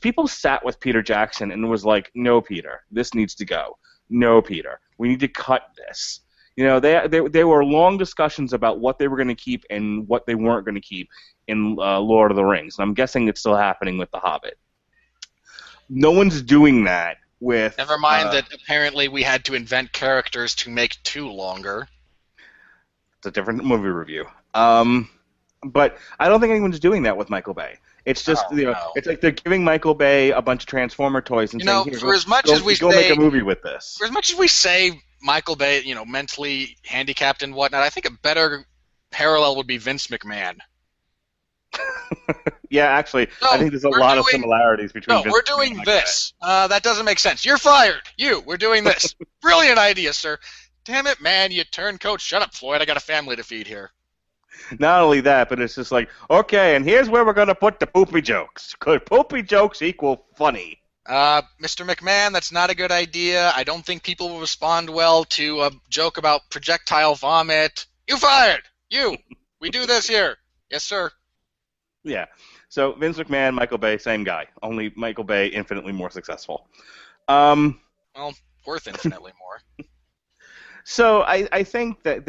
B: people sat with Peter Jackson and was like, "No, Peter, this needs to go. No, Peter, we need to cut this." There were long discussions about what they were going to keep and what they weren't going to keep in Lord of the Rings. And I'm guessing it's still happening with The Hobbit. No one's doing that with...
A: Never mind that apparently we had to invent characters to make 2 longer.
B: It's a different movie review. But I don't think anyone's doing that with Michael Bay. It's just, it's like they're giving Michael Bay a bunch of Transformer toys and saying,
A: for as much as we
B: go make a movie with this.
A: For as much as we say Michael Bay, mentally handicapped and whatnot, I think a better parallel would be Vince McMahon.
B: Yeah, actually, I think there's a lot of similarities between Vince
A: we're doing this. That doesn't make sense. You're fired. We're doing this. Brilliant idea, sir. Damn it, man, you turncoat. Shut up, Floyd. I got a family to feed here.
B: Not only that, but it's just like, okay, and here's where we're going to put the poopy jokes. Because poopy jokes equal funny.
A: Mr. McMahon, that's not a good idea. I don't think people will respond well to a joke about projectile vomit. You fired! You! We do this here. Yes, sir.
B: Yeah. So Vince McMahon, Michael Bay, same guy. Only Michael Bay infinitely more successful.
A: Well, worth infinitely more.
B: So I think that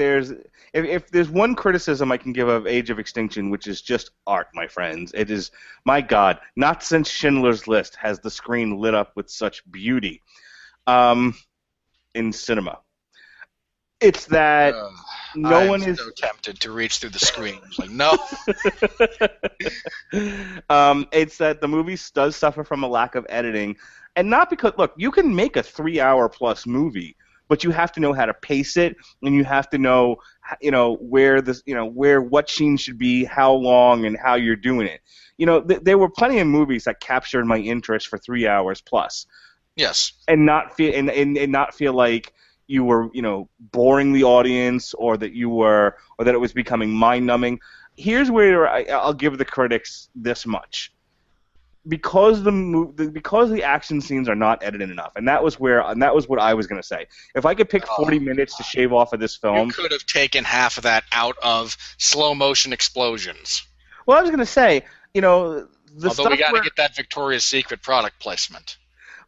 B: if there's one criticism I can give of Age of Extinction, which is just art, my friends, it is, my God, not since Schindler's List has the screen lit up with such beauty in cinema. It's that no one is
A: so tempted to reach through the screen. Like, no.
B: It's that the movie does suffer from a lack of editing, and not because, look, you can make a 3-hour plus movie, but you have to know how to pace it, and you have to know, where what scene should be, how long, and how you're doing it. There were plenty of movies that captured my interest for 3 hours plus.
A: Yes.
B: And not feel like you were, boring the audience, or that it was becoming mind-numbing. Here's where I'll give the critics this much. Because the action scenes are not edited enough, and that was what I was going to say. If I could pick 40 minutes to shave off of this film,
A: you could have taken half of that out of slow motion explosions.
B: Well, I was going to say,
A: although we got to get that Victoria's Secret product placement.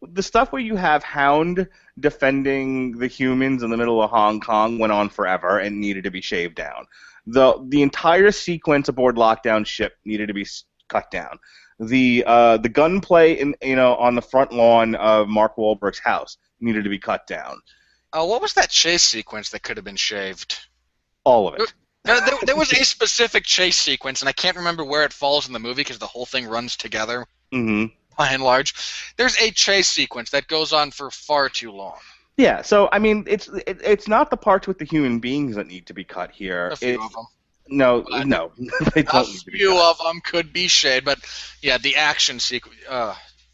B: The stuff where you have Hound defending the humans in the middle of Hong Kong went on forever and needed to be shaved down. The entire sequence aboard Lockdown ship needed to be cut down. The gunplay on the front lawn of Mark Wahlberg's house needed to be cut down.
A: What was that chase sequence that could have been shaved?
B: All of it.
A: There was a specific chase sequence, and I can't remember where it falls in the movie because the whole thing runs together.
B: Mm-hmm.
A: By and large, there's a chase sequence that goes on for far too long.
B: Yeah, so I mean, it's not the parts with the human beings that need to be cut here.
A: A few of them.
B: No, they don't need to be cut.
A: A few of them could be shaved, but yeah, the action sequence.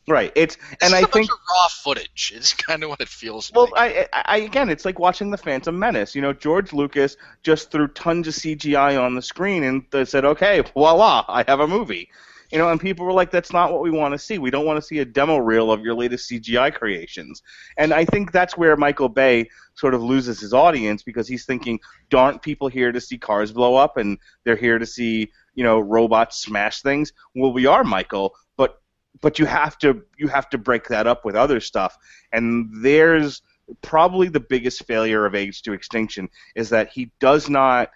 B: Right.
A: It's a bunch of raw footage. It's kind of what it feels like.
B: Well, again, it's like watching The Phantom Menace. George Lucas just threw tons of CGI on the screen and they said, "Okay, voila, I have a movie." And people were like, "That's not what we want to see. We don't want to see a demo reel of your latest CGI creations." And I think that's where Michael Bay sort of loses his audience, because he's thinking, "Aren't people here to see cars blow up, and they're here to see robots smash things?" Well, we are, Michael, but you have to break that up with other stuff. And there's probably the biggest failure of Age to Extinction is that he does not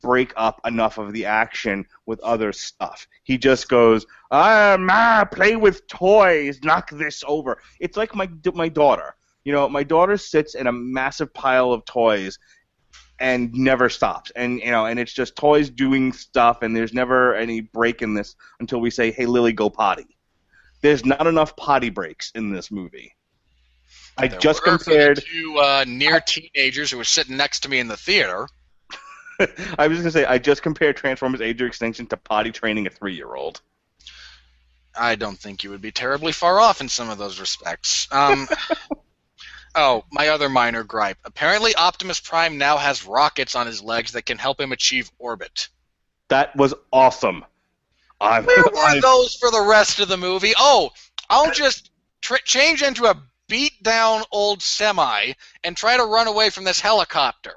B: break up enough of the action with other stuff. He just goes, play with toys, knock this over. It's like my daughter. My daughter sits in a massive pile of toys and never stops. And it's just toys doing stuff, and there's never any break in this until we say, "Hey, Lily, go potty." There's not enough potty breaks in this movie. I just compared
A: two near teenagers who were sitting next to me in the theater.
B: I was going to say, I just compared Transformers Age of Extinction to potty training a 3-year-old.
A: I don't think you would be terribly far off in some of those respects. Oh, my other minor gripe. Apparently Optimus Prime now has rockets on his legs that can help him achieve orbit.
B: That was awesome.
A: Where were those for the rest of the movie? Oh, I'll just change into a beat-down old semi and try to run away from this helicopter.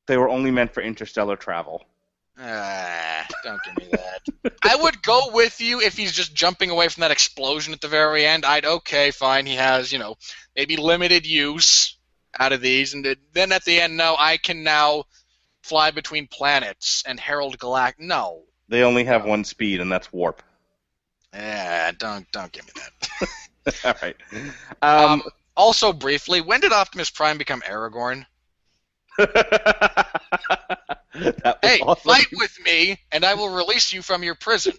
B: They were only meant for interstellar travel.
A: Don't give me that. I would go with you if he's just jumping away from that explosion at the very end. Okay, fine. He has, maybe limited use out of these. And then at the end, no, I can now fly between planets and herald galactic. No.
B: They only have one speed, and that's warp.
A: Don't give me that.
B: All right.
A: Also, briefly, when did Optimus Prime become Aragorn? Hey,
B: awesome.
A: Fight with me, and I will release you from your prison.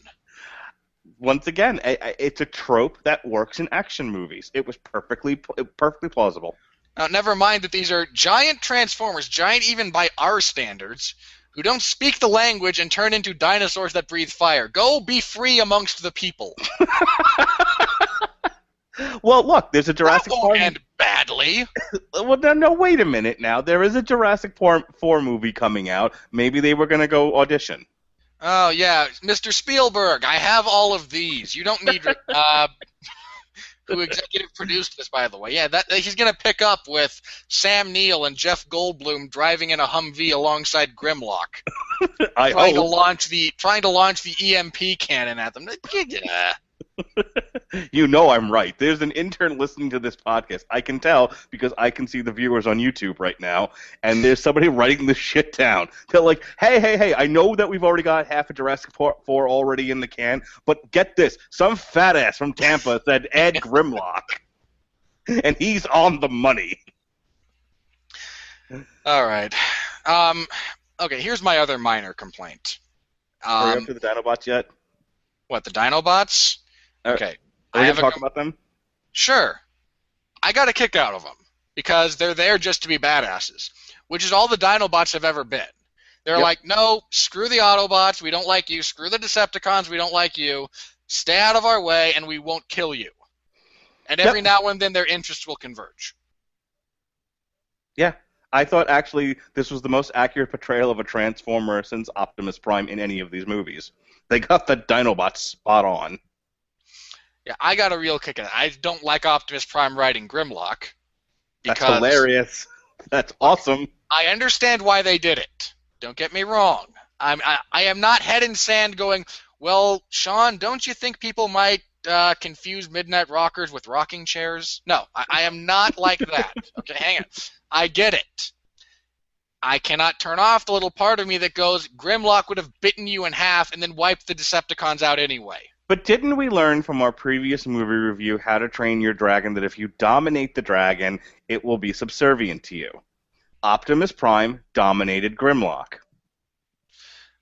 B: Once again, it's a trope that works in action movies. It was perfectly plausible.
A: Now, never mind that these are giant Transformers, giant even by our standards, who don't speak the language and turn into dinosaurs that breathe fire. Go be free amongst the people.
B: Well, look, there's a Jurassic
A: Park. That won't end badly.
B: Well, no, wait a minute now. There is a Jurassic 4 movie coming out. Maybe they were going to go audition.
A: Oh yeah, Mr. Spielberg, I have all of these. You don't need who executive produced this, by the way. Yeah, that he's gonna pick up with Sam Neill and Jeff Goldblum driving in a Humvee alongside Grimlock,
B: I hope.
A: trying to launch the EMP cannon at them.
B: You know I'm right. There's an intern listening to this podcast. I can tell because I can see the viewers on YouTube right now, and there's somebody writing this shit down. They're like, hey, I know that we've already got half of Jurassic Park 4 already in the can, but get this. Some fat ass from Tampa said Ed Grimlock, and he's on the money.
A: All right. Okay, here's my other minor complaint.
B: Are you up to the Dinobots yet?
A: What, the Dinobots? Okay.
B: Are we going to talk about them?
A: Sure. I got a kick out of them because they're there just to be badasses, which is all the Dinobots have ever been. They're like, no, screw the Autobots, we don't like you. Screw the Decepticons, we don't like you. Stay out of our way, and we won't kill you. And every now and then their interests will converge.
B: Yeah. I thought, actually, this was the most accurate portrayal of a Transformer since Optimus Prime in any of these movies. They got the Dinobots spot on.
A: Yeah, I got a real kick out of it. I don't like Optimus Prime riding Grimlock.
B: That's hilarious. That's awesome.
A: I understand why they did it. Don't get me wrong. I am not head in sand going, well, Sean, don't you think people might confuse Midnight Rockers with rocking chairs? No, I am not like that. Okay, hang on. I get it. I cannot turn off the little part of me that goes, Grimlock would have bitten you in half and then wiped the Decepticons out anyway.
B: But didn't we learn from our previous movie review, How to Train Your Dragon, that if you dominate the dragon, it will be subservient to you? Optimus Prime dominated Grimlock.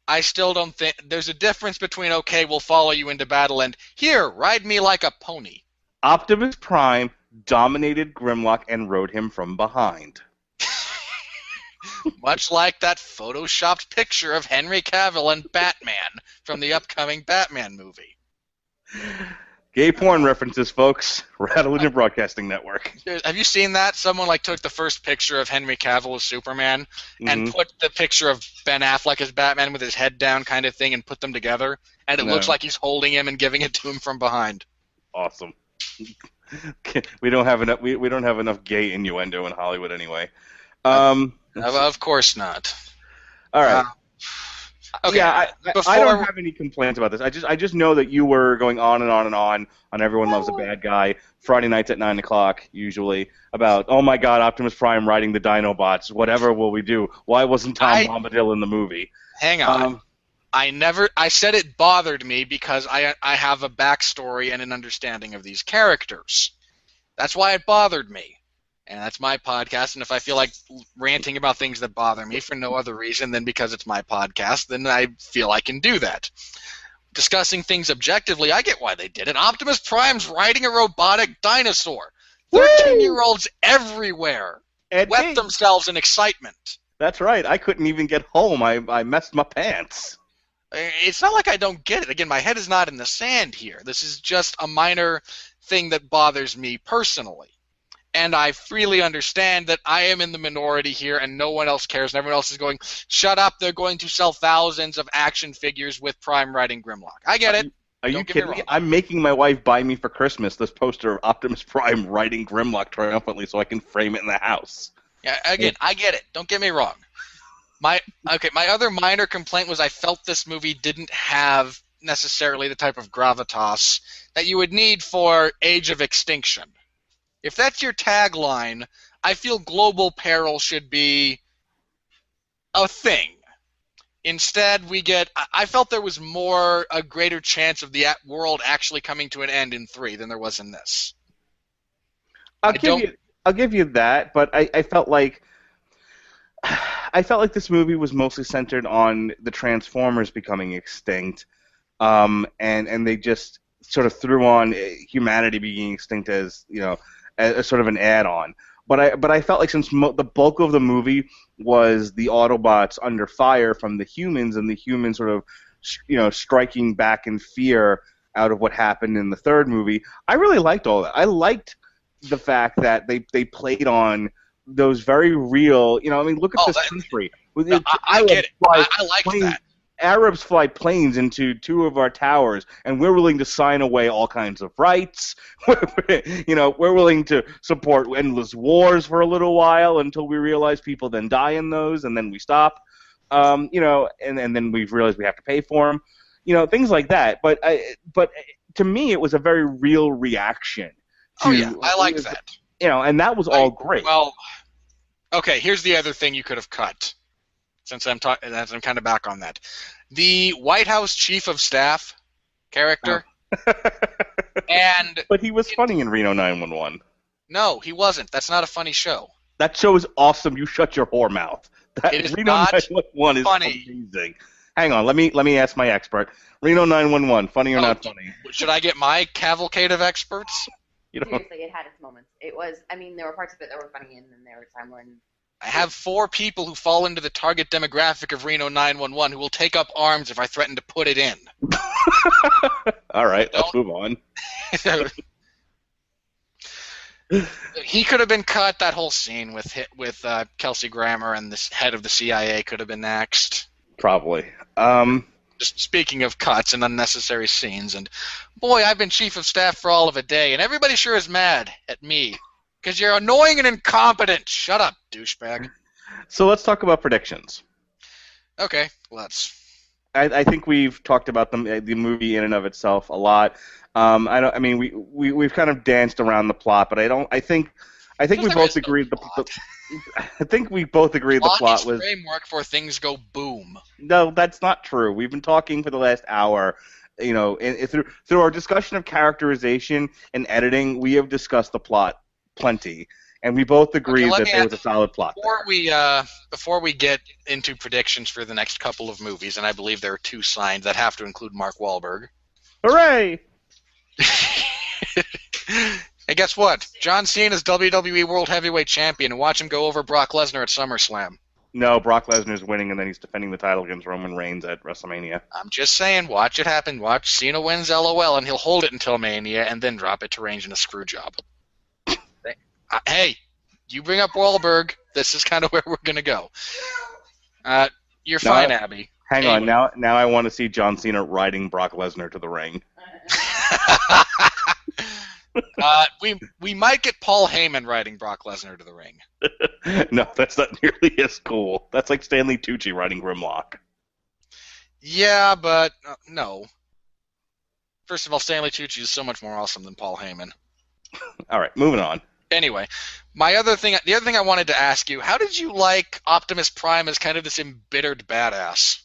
A: I still don't think... There's a difference between, okay, we'll follow you into battle, and, here, ride me like a pony.
B: Optimus Prime dominated Grimlock and rode him from behind.
A: Much like that photoshopped picture of Henry Cavill and Batman from the upcoming Batman movie.
B: Gay porn references, folks. Radulich Broadcasting Network.
A: Have you seen that? Someone took the first picture of Henry Cavill as Superman and put the picture of Ben Affleck as Batman with his head down kind of thing and put them together, and it looks like he's holding him and giving it to him from behind.
B: Awesome. We don't have enough. We don't have enough gay innuendo in Hollywood anyway.
A: Of course not.
B: All right.
A: Okay.
B: Yeah, I don't have any complaints about this. I just know that you were going on and on and on Everyone Loves a Bad Guy, Friday nights at 9 o'clock, usually, about, oh my god, Optimus Prime riding the Dinobots, whatever will we do? Why wasn't Tom Bombadil in the movie?
A: Hang on. I said it bothered me because I have a backstory and an understanding of these characters. That's why it bothered me. And that's my podcast, and if I feel like ranting about things that bother me for no other reason than because it's my podcast, then I feel I can do that. Discussing things objectively, I get why they did it. Optimus Prime's riding a robotic dinosaur. 13-year-olds everywhere wet themselves in excitement.
B: That's right. I couldn't even get home. I messed my pants.
A: It's not like I don't get it. Again, my head is not in the sand here. This is just a minor thing that bothers me personally. And I freely understand that I am in the minority here and no one else cares and everyone else is going, shut up, they're going to sell thousands of action figures with Prime riding Grimlock. I get it.
B: Are you kidding me? I'm making my wife buy me for Christmas this poster of Optimus Prime riding Grimlock triumphantly so I can frame it in the house.
A: Yeah, again, I get it. Don't get me wrong. My other minor complaint was I felt this movie didn't have necessarily the type of gravitas that you would need for Age of Extinction. If that's your tagline, I feel global peril should be a thing. Instead, I felt there was a greater chance of the world actually coming to an end in 3 than there was in this.
B: I'll give you that, but I felt like this movie was mostly centered on the Transformers becoming extinct, and they just sort of threw on humanity being extinct as, as sort of an add-on. But I felt like since the bulk of the movie was the Autobots under fire from the humans, and the humans sort of, striking back in fear out of what happened in the 3rd movie, I really liked all that. I liked the fact that they played on those very real, look at this country.
A: I get it. I like that.
B: Arabs fly planes into 2 of our towers, and we're willing to sign away all kinds of rights. We're willing to support endless wars for a little while until we realize people then die in those, and then we stop. And then we realize we have to pay for them. Things like that. But to me, it was a very real reaction.
A: I like that.
B: And that was all great.
A: Well, okay. Here's the other thing you could have cut. Since I'm kind of back on that, the White House Chief of Staff character,
B: but he was funny in Reno 911.
A: No, he wasn't. That's not a funny show.
B: That show is awesome. You shut your whore mouth.
A: It is
B: Reno
A: not
B: 911 is
A: funny.
B: Amazing. Hang on, let me ask my expert. Reno 911, funny or not funny?
A: Should I get my cavalcade of experts?
C: Seriously, it had its moments. It was. I mean, there were parts of it that were funny, and then there were times when.
A: I have 4 people who fall into the target demographic of Reno 911 who will take up arms if I threaten to put it in.
B: All right, let's move on.
A: He could have been cut. That whole scene with Kelsey Grammer and the head of the CIA could have been axed.
B: Probably.
A: Just speaking of cuts and unnecessary scenes, and boy, I've been chief of staff for all of a day, and everybody sure is mad at me. Because you're annoying and incompetent. Shut up, douchebag.
B: So let's talk about predictions.
A: Okay, let's.
B: I think we've talked about the movie in and of itself a lot. We've kind of danced around the plot, but I think we both agreed I think we both agreed the plot was
A: framework for things go boom.
B: No, that's not true. We've been talking for the last hour. Through our discussion of characterization and editing, we have discussed the plot plenty, and we both agreed that there was a solid plot.
A: Before we get into predictions for the next couple of movies, and I believe there are 2 signed that have to include Mark Wahlberg.
B: Hooray!
A: Hey, guess what? John Cena's WWE World Heavyweight Champion, and watch him go over Brock Lesnar at SummerSlam.
B: No, Brock Lesnar's winning, and then he's defending the title against Roman Reigns at WrestleMania.
A: I'm just saying, watch it happen. Watch Cena wins LOL, and he'll hold it until Mania, and then drop it to Reigns in a screw job. Hey, you bring up Wahlberg, this is kind of where we're going to go. You're fine, Abby.
B: Hang on, now I want to see John Cena riding Brock Lesnar to the ring.
A: We might get Paul Heyman riding Brock Lesnar to the ring.
B: No, that's not nearly as cool. That's like Stanley Tucci riding Grimlock.
A: Yeah, but no. First of all, Stanley Tucci is so much more awesome than Paul Heyman.
B: All right, moving on.
A: Anyway, the other thing I wanted to ask you, how did you like Optimus Prime as kind of this embittered badass?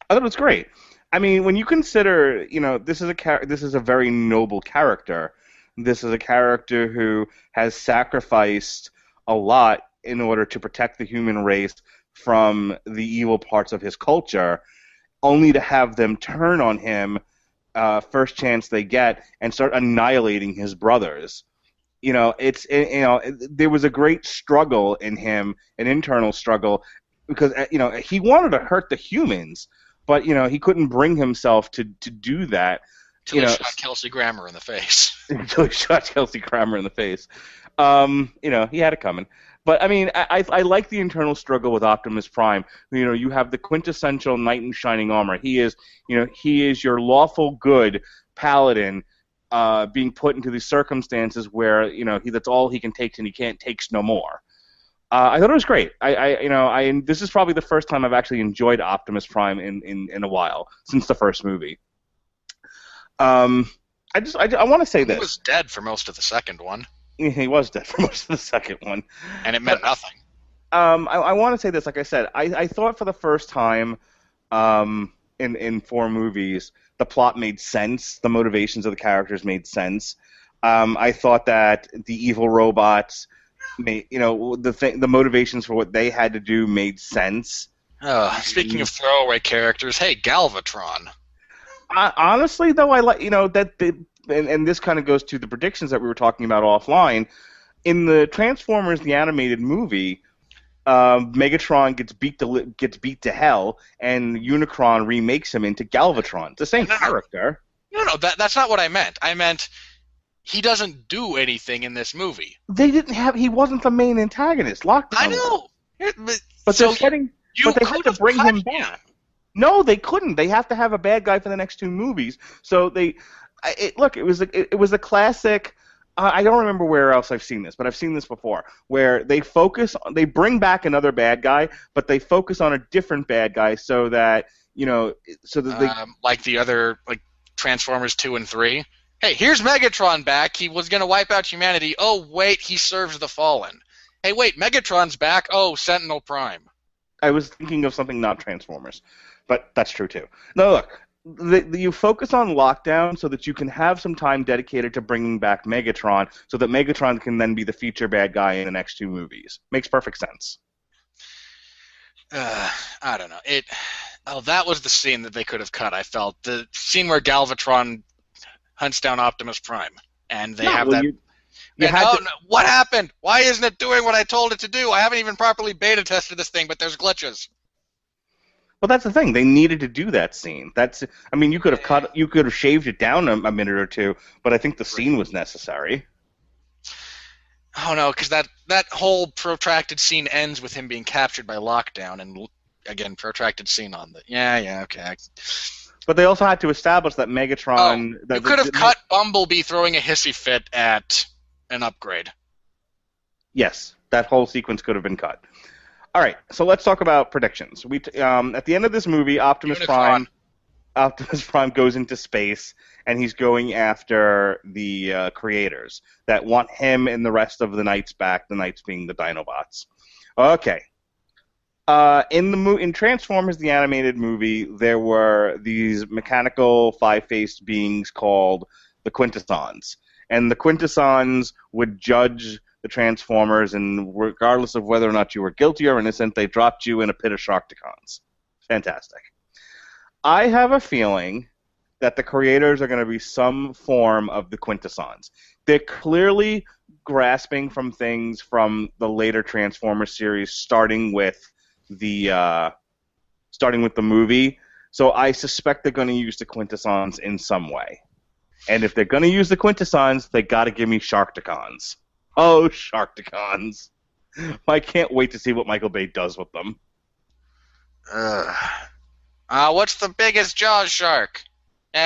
B: I thought it was great. I mean, when you consider, this is a very noble character. This is a character who has sacrificed a lot in order to protect the human race from the evil parts of his culture, only to have them turn on him first chance they get and start annihilating his brothers. There was a great struggle in him, an internal struggle, because he wanted to hurt the humans, but he couldn't bring himself to do that.
A: Until he shot Kelsey Grammer in the face.
B: Until he shot Kelsey Grammer in the face. He had it coming. But I mean, I like the internal struggle with Optimus Prime. You have the quintessential knight in shining armor. He is your lawful good paladin. Being put into these circumstances where that's all he can take and he can't takes no more. I thought it was great. This is probably the first time I've actually enjoyed Optimus Prime in a while since the first movie. I want to say this.
A: He was dead for most of the second one.
B: He was dead for most of the second one,
A: and it meant nothing.
B: I want to say this. Like I said, I thought for the first time in 4 movies, the plot made sense. The motivations of the characters made sense. I thought that the evil robots the motivations for what they had to do made sense.
A: Speaking of throwaway characters, hey, Galvatron.
B: Honestly, though, I like and this kind of goes to the predictions that we were talking about offline. In the Transformers the animated movie, Megatron gets beat to hell, and Unicron remakes him into Galvatron. It's the same character.
A: No, that's not what I meant. I meant he doesn't do anything in this movie.
B: He wasn't the main antagonist. Lockdown.
A: I know.
B: But they had to bring him back. No, they couldn't. They have to have a bad guy for the next two movies. So look, it was a classic. I don't remember where else I've seen this, but I've seen this before, where they bring back another bad guy, but they focus on a different bad guy so that they
A: like the other like Transformers 2 and 3. Hey, here's Megatron back. He was going to wipe out humanity. Oh, wait, he serves the Fallen. Hey, wait, Megatron's back. Oh, Sentinel Prime.
B: I was thinking of something not Transformers, but that's true too. No, look, you focus on Lockdown so that you can have some time dedicated to bringing back Megatron, so that Megatron can then be the feature bad guy in the next two movies. Makes perfect sense.
A: I don't know. That was the scene that they could have cut. I felt the scene where Galvatron hunts down Optimus Prime, and they have that. What happened? Why isn't it doing what I told it to do? I haven't even properly beta tested this thing, but there's glitches.
B: Well, that's the thing. They needed to do that scene. You could have shaved it down a minute or two, but I think the scene was necessary.
A: Oh no, because that whole protracted scene ends with him being captured by Lockdown, and again, protracted scene on the. Yeah, okay.
B: But they also had to establish that Megatron.
A: You could have cut Bumblebee throwing a hissy fit at an upgrade.
B: Yes, that whole sequence could have been cut. All right, so let's talk about predictions. At the end of this movie, Optimus Prime goes into space, and he's going after the creators that want him and the rest of the Knights back. The Knights being the Dinobots. Okay. In Transformers, the animated movie, there were these mechanical five-faced beings called the Quintessons. And the Quintessons would judge the Transformers, and regardless of whether or not you were guilty or innocent, they dropped you in a pit of Sharkticons. Fantastic. I have a feeling that the creators are going to be some form of the Quintessons. They're clearly grasping from things from the later Transformers series, starting with the movie. So I suspect they're going to use the Quintessons in some way. And if they're going to use the Quintessons, they got to give me Sharkticons. Oh, Sharkticons. I can't wait to see what Michael Bay does with them.
A: What's the biggest Jaws shark?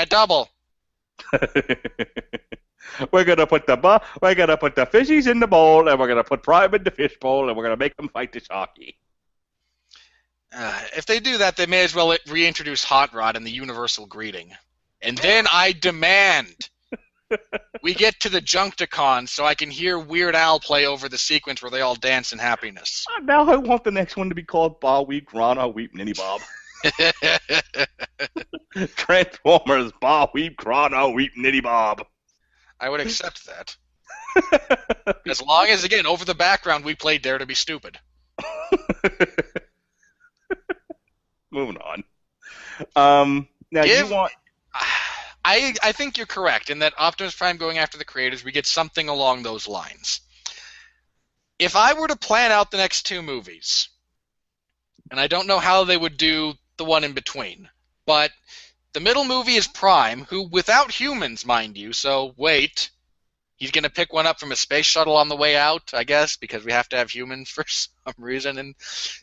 A: Double.
B: We're gonna put the fishies in the bowl, and we're gonna put Prime in the fish bowl, and we're gonna make them fight the Sharky.
A: If they do that, they may as well reintroduce Hot Rod in the Universal Greeting. And then I demand we get to the Junkticon so I can hear Weird Al play over the sequence where they all dance in happiness.
B: Now I want the next one to be called Ba Weep Rana Weep Ninny Bob. Transformers Ba Weep Rana Weep Ninny Bob.
A: I would accept that. As long as, again, over the background we play Dare to Be Stupid.
B: Moving on.
A: I think you're correct in that Optimus Prime going after the creators, we get something along those lines. If I were to plan out the next two movies, and I don't know how they would do the one in between, but the middle movie is Prime, who, without humans, mind you, so wait, he's going to pick one up from a space shuttle on the way out, I guess, because we have to have humans for some reason in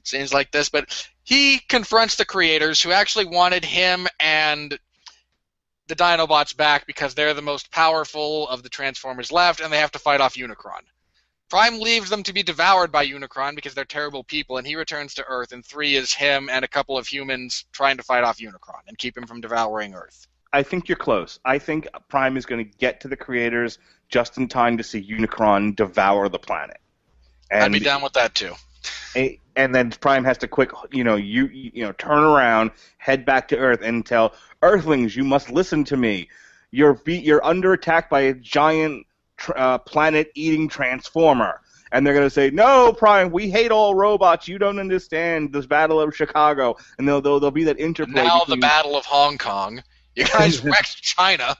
A: scenes like this, but he confronts the creators who actually wanted him and the Dinobots back because they're the most powerful of the Transformers left, and they have to fight off Unicron. Prime leaves them to be devoured by Unicron because they're terrible people, and he returns to Earth, and 3 is him and a couple of humans trying to fight off Unicron and keep him from devouring Earth.
B: I think you're close. I think Prime is going to get to the creators just in time to see Unicron devour the planet. And
A: I'd be down with that, too.
B: And then Prime has to quick, turn around, head back to Earth, and tell Earthlings, you must listen to me. You're under attack by a giant planet-eating transformer. And they're going to say, no, Prime, we hate all robots. You don't understand this Battle of Chicago. And there'll be that interplay.
A: Now the Battle of Hong Kong. You guys wrecked China.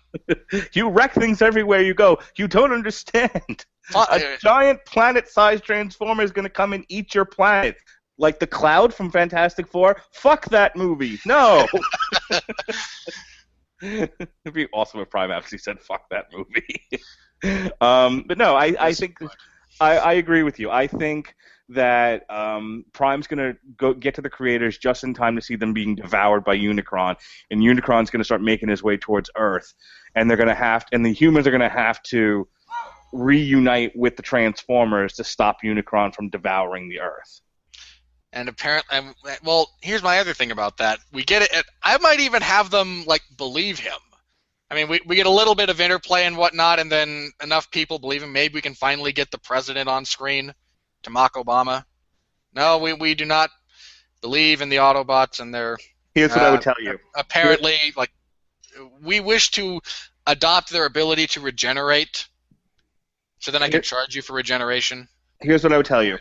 B: You wreck things everywhere you go. You don't understand. A giant planet-sized transformer is going to come and eat your planet. Like the Cloud from Fantastic Four. Fuck that movie. No. It'd be awesome if Prime actually said fuck that movie. But no, I think I agree with you. I think that Prime's going to go get to the creators just in time to see them being devoured by Unicron, and Unicron's going to start making his way towards Earth, and the humans are going to have to reunite with the Transformers to stop Unicron from devouring the Earth.
A: And apparently, well, here's my other thing about that. We get it. I might even have them believe him. I mean, we get a little bit of interplay and whatnot, and then enough people believe him. Maybe we can finally get the president on screen to mock Obama. No, we do not believe in the Autobots, and they're.
B: Here's what I would tell you.
A: Apparently, we wish to adopt their ability to regenerate, so then I can charge you for regeneration.
B: Here's what I would tell you.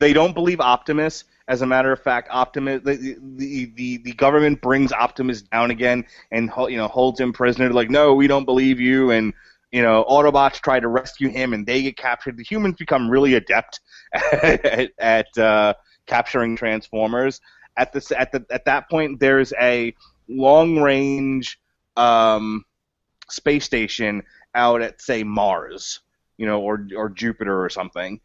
B: They don't believe Optimus. As a matter of fact, Optimus, the government brings Optimus down again and holds him prisoner. Like, no, we don't believe you. And Autobots try to rescue him, and they get captured. The humans become really adept at capturing Transformers. At that point, there's a long-range space station out at, say, Mars, or Jupiter or something.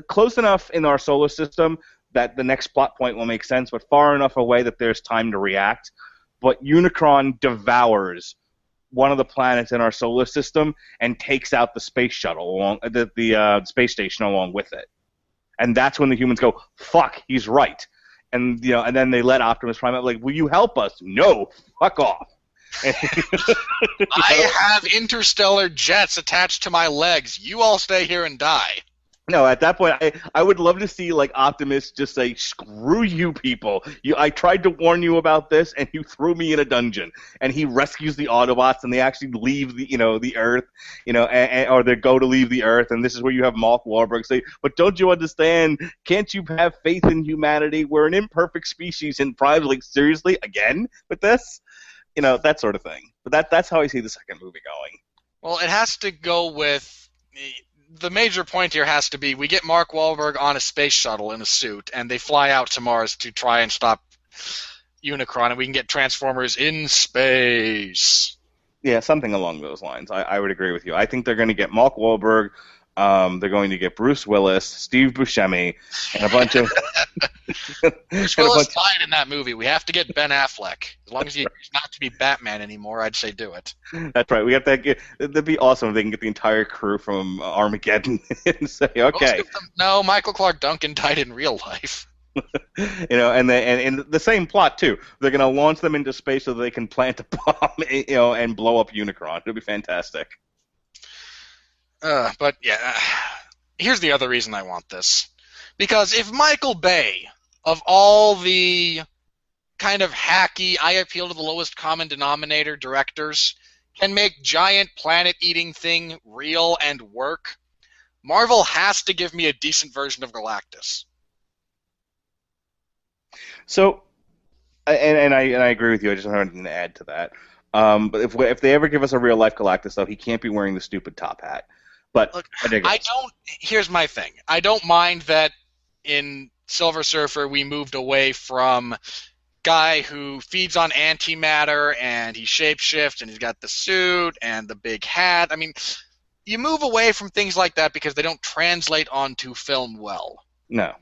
B: Close enough in our solar system that the next plot point will make sense, but far enough away that there's time to react. But Unicron devours one of the planets in our solar system and takes out the space shuttle the space station along with it. And that's when the humans go, "Fuck, he's right." And and then they let Optimus Prime out, "Will you help us?" "No, fuck off."
A: I have interstellar jets attached to my legs. You all stay here and die.
B: No, at that point, I would love to see Optimus just say, "Screw you, people! I tried to warn you about this, and you threw me in a dungeon." And he rescues the Autobots, and they actually leave the Earth, or they go to leave the Earth, and this is where you have Mark Wahlberg say, "But don't you understand? Can't you have faith in humanity? We're an imperfect species." And Prime's seriously, again with this? That sort of thing. But that's how I see the second movie going.
A: Well, it has to go with the major point here has to be we get Mark Wahlberg on a space shuttle in a suit, and they fly out to Mars to try and stop Unicron, and we can get Transformers in space.
B: Yeah, something along those lines. I would agree with you. I think they're going to get Mark Wahlberg. They're going to get Bruce Willis, Steve Buscemi, and a bunch of.
A: Bruce Willis died in that movie. We have to get Ben Affleck. As long as he's not to be Batman anymore, I'd say do it.
B: That's right. We have to. That'd be awesome if they can get the entire crew from Armageddon and say, okay.
A: No, Michael Clark Duncan died in real life.
B: And the same plot too. They're going to launch them into space so that they can plant a bomb, and blow up Unicron. It'll be fantastic.
A: But yeah, here's the other reason I want this. Because if Michael Bay, of all the kind of hacky, I appeal to the lowest common denominator directors, can make giant planet-eating thing real and work, Marvel has to give me a decent version of Galactus.
B: So, and I agree with you. I just don't have anything to add to that. But if they ever give us a real-life Galactus, though, he can't be wearing the stupid top hat. But
A: look, here's my thing. I don't mind that in Silver Surfer we moved away from guy who feeds on antimatter and he shapeshifts and he's got the suit and the big hat. I mean, you move away from things like that because they don't translate onto film well.
B: No.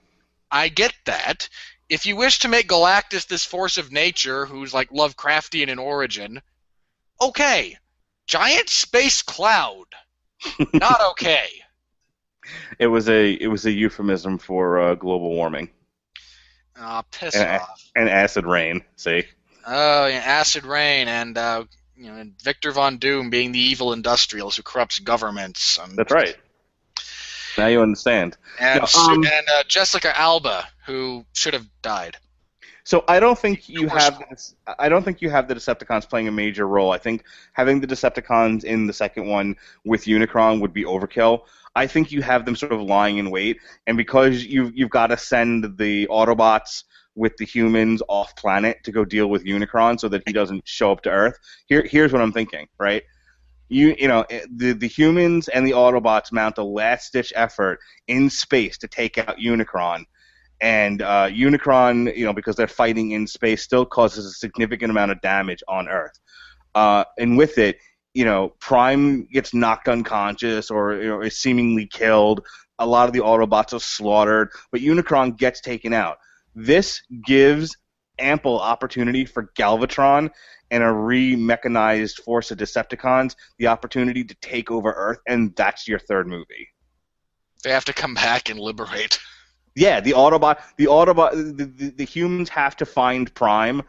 A: I get that. If you wish to make Galactus this force of nature who's Lovecraftian in origin, okay. Giant space cloud. Not okay.
B: It was a euphemism for global warming.
A: Piss off.
B: And acid rain. See.
A: Oh, yeah, acid rain, and Victor Von Doom being the evil industrialist who corrupts governments.
B: That's right. Now you understand.
A: And Jessica Alba, who should have died.
B: So I don't think you have the Decepticons playing a major role. I think having the Decepticons in the second one with Unicron would be overkill. I think you have them sort of lying in wait, and because you've got to send the Autobots with the humans off planet to go deal with Unicron so that he doesn't show up to Earth. Here's what I'm thinking, right? The humans and the Autobots mount a last-ditch effort in space to take out Unicron. And Unicron, because they're fighting in space, still causes a significant amount of damage on Earth. And with it, Prime gets knocked unconscious or is seemingly killed. A lot of the Autobots are slaughtered, but Unicron gets taken out. This gives ample opportunity for Galvatron and a re-mechanized force of Decepticons the opportunity to take over Earth, and that's your third movie.
A: They have to come back and liberate.
B: Yeah, the humans have to find Prime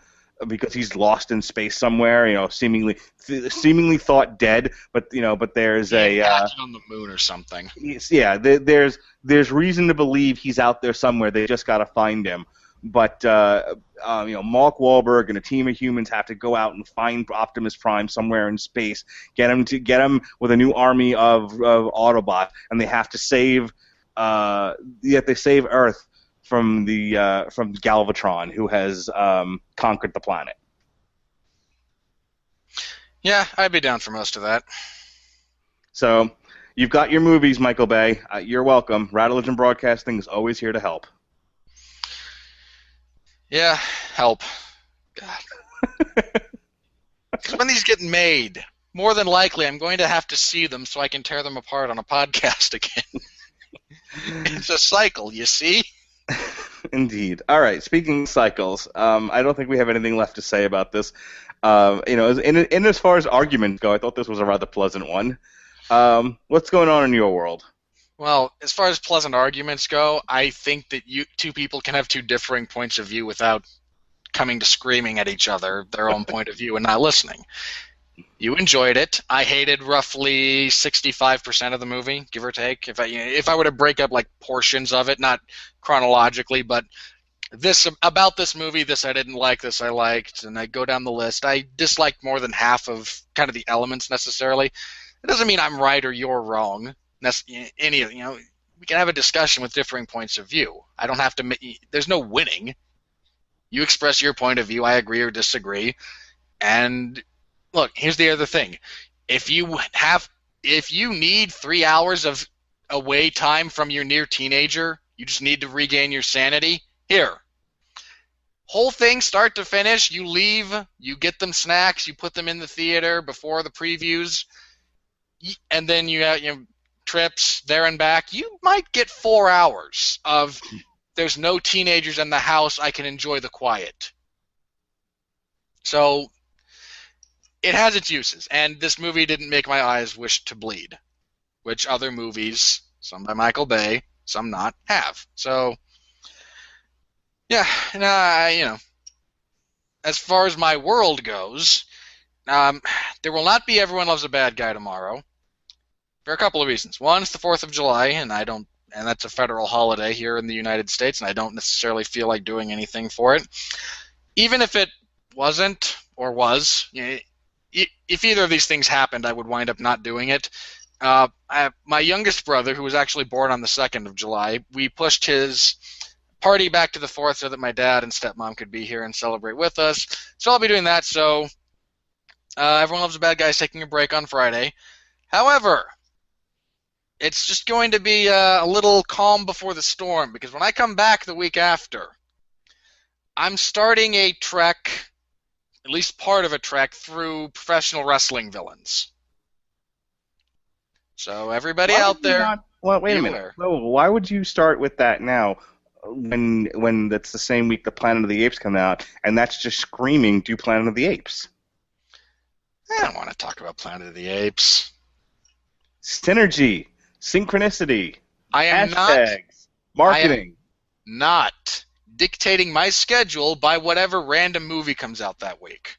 B: because he's lost in space somewhere. Seemingly thought dead, but there's
A: catch it on the moon or something.
B: There's reason to believe he's out there somewhere. They just got to find him. But Mark Wahlberg and a team of humans have to go out and find Optimus Prime somewhere in space, get him with a new army of Autobots, and they have to save Earth from Galvatron, who has conquered the planet.
A: Yeah, I'd be down for most of that.
B: So you've got your movies, Michael Bay. You're welcome. Radulich and Broadcasting is always here to help.
A: Yeah, help. God. Because when these get made, more than likely I'm going to have to see them so I can tear them apart on a podcast again. It's a cycle, you see?
B: Indeed. All right, speaking of cycles, I don't think we have anything left to say about this. In as far as arguments go, I thought this was a rather pleasant one. What's going on in your world?
A: Well, as far as pleasant arguments go, I think that two people can have two differing points of view without coming to screaming at each other, their own point of view, and not listening. You enjoyed it. I hated roughly 65% of the movie, give or take. If I were to break up like portions of it, not chronologically, but about this movie, this I didn't like, this I liked, and I go down the list. I disliked more than half of kind of the elements necessarily. It doesn't mean I'm right or you're wrong. We can have a discussion with differing points of view. I don't have to. There's no winning. You express your point of view. I agree or disagree. And look, here's the other thing. If you need 3 hours of away time from your near teenager, you just need to regain your sanity. Here, whole thing, start to finish. You leave. You get them snacks. You put them in the theater before the previews, and then you have trips there and back. You might get 4 hours of there's no teenagers in the house. I can enjoy the quiet. So it has its uses, and this movie didn't make my eyes wish to bleed, which other movies, some by Michael Bay, some not, have. So yeah, and as far as my world goes, there will not be Everyone Loves a Bad Guy tomorrow. For a couple of reasons. One, it's the 4th of July, and that's a federal holiday here in the United States, and I don't necessarily feel like doing anything for it. Even if it wasn't or was, if either of these things happened, I would wind up not doing it. My youngest brother, who was actually born on the 2nd of July, we pushed his party back to the 4th so that my dad and stepmom could be here and celebrate with us. So I'll be doing that. So Everyone Loves a Bad Guy is taking a break on Friday. However, it's just going to be a little calm before the storm, because when I come back the week after, I'm starting a trek, at least part of a trek, through professional wrestling villains. So everybody out there...
B: wait a minute. Why would you start with that now when that's the same week the Planet of the Apes come out, and that's just screaming, do Planet of the Apes?
A: I don't want to talk about Planet of the Apes.
B: Synergy. Synchronicity.
A: I am
B: hashtags, marketing.
A: I am not dictating my schedule by whatever random movie comes out that week.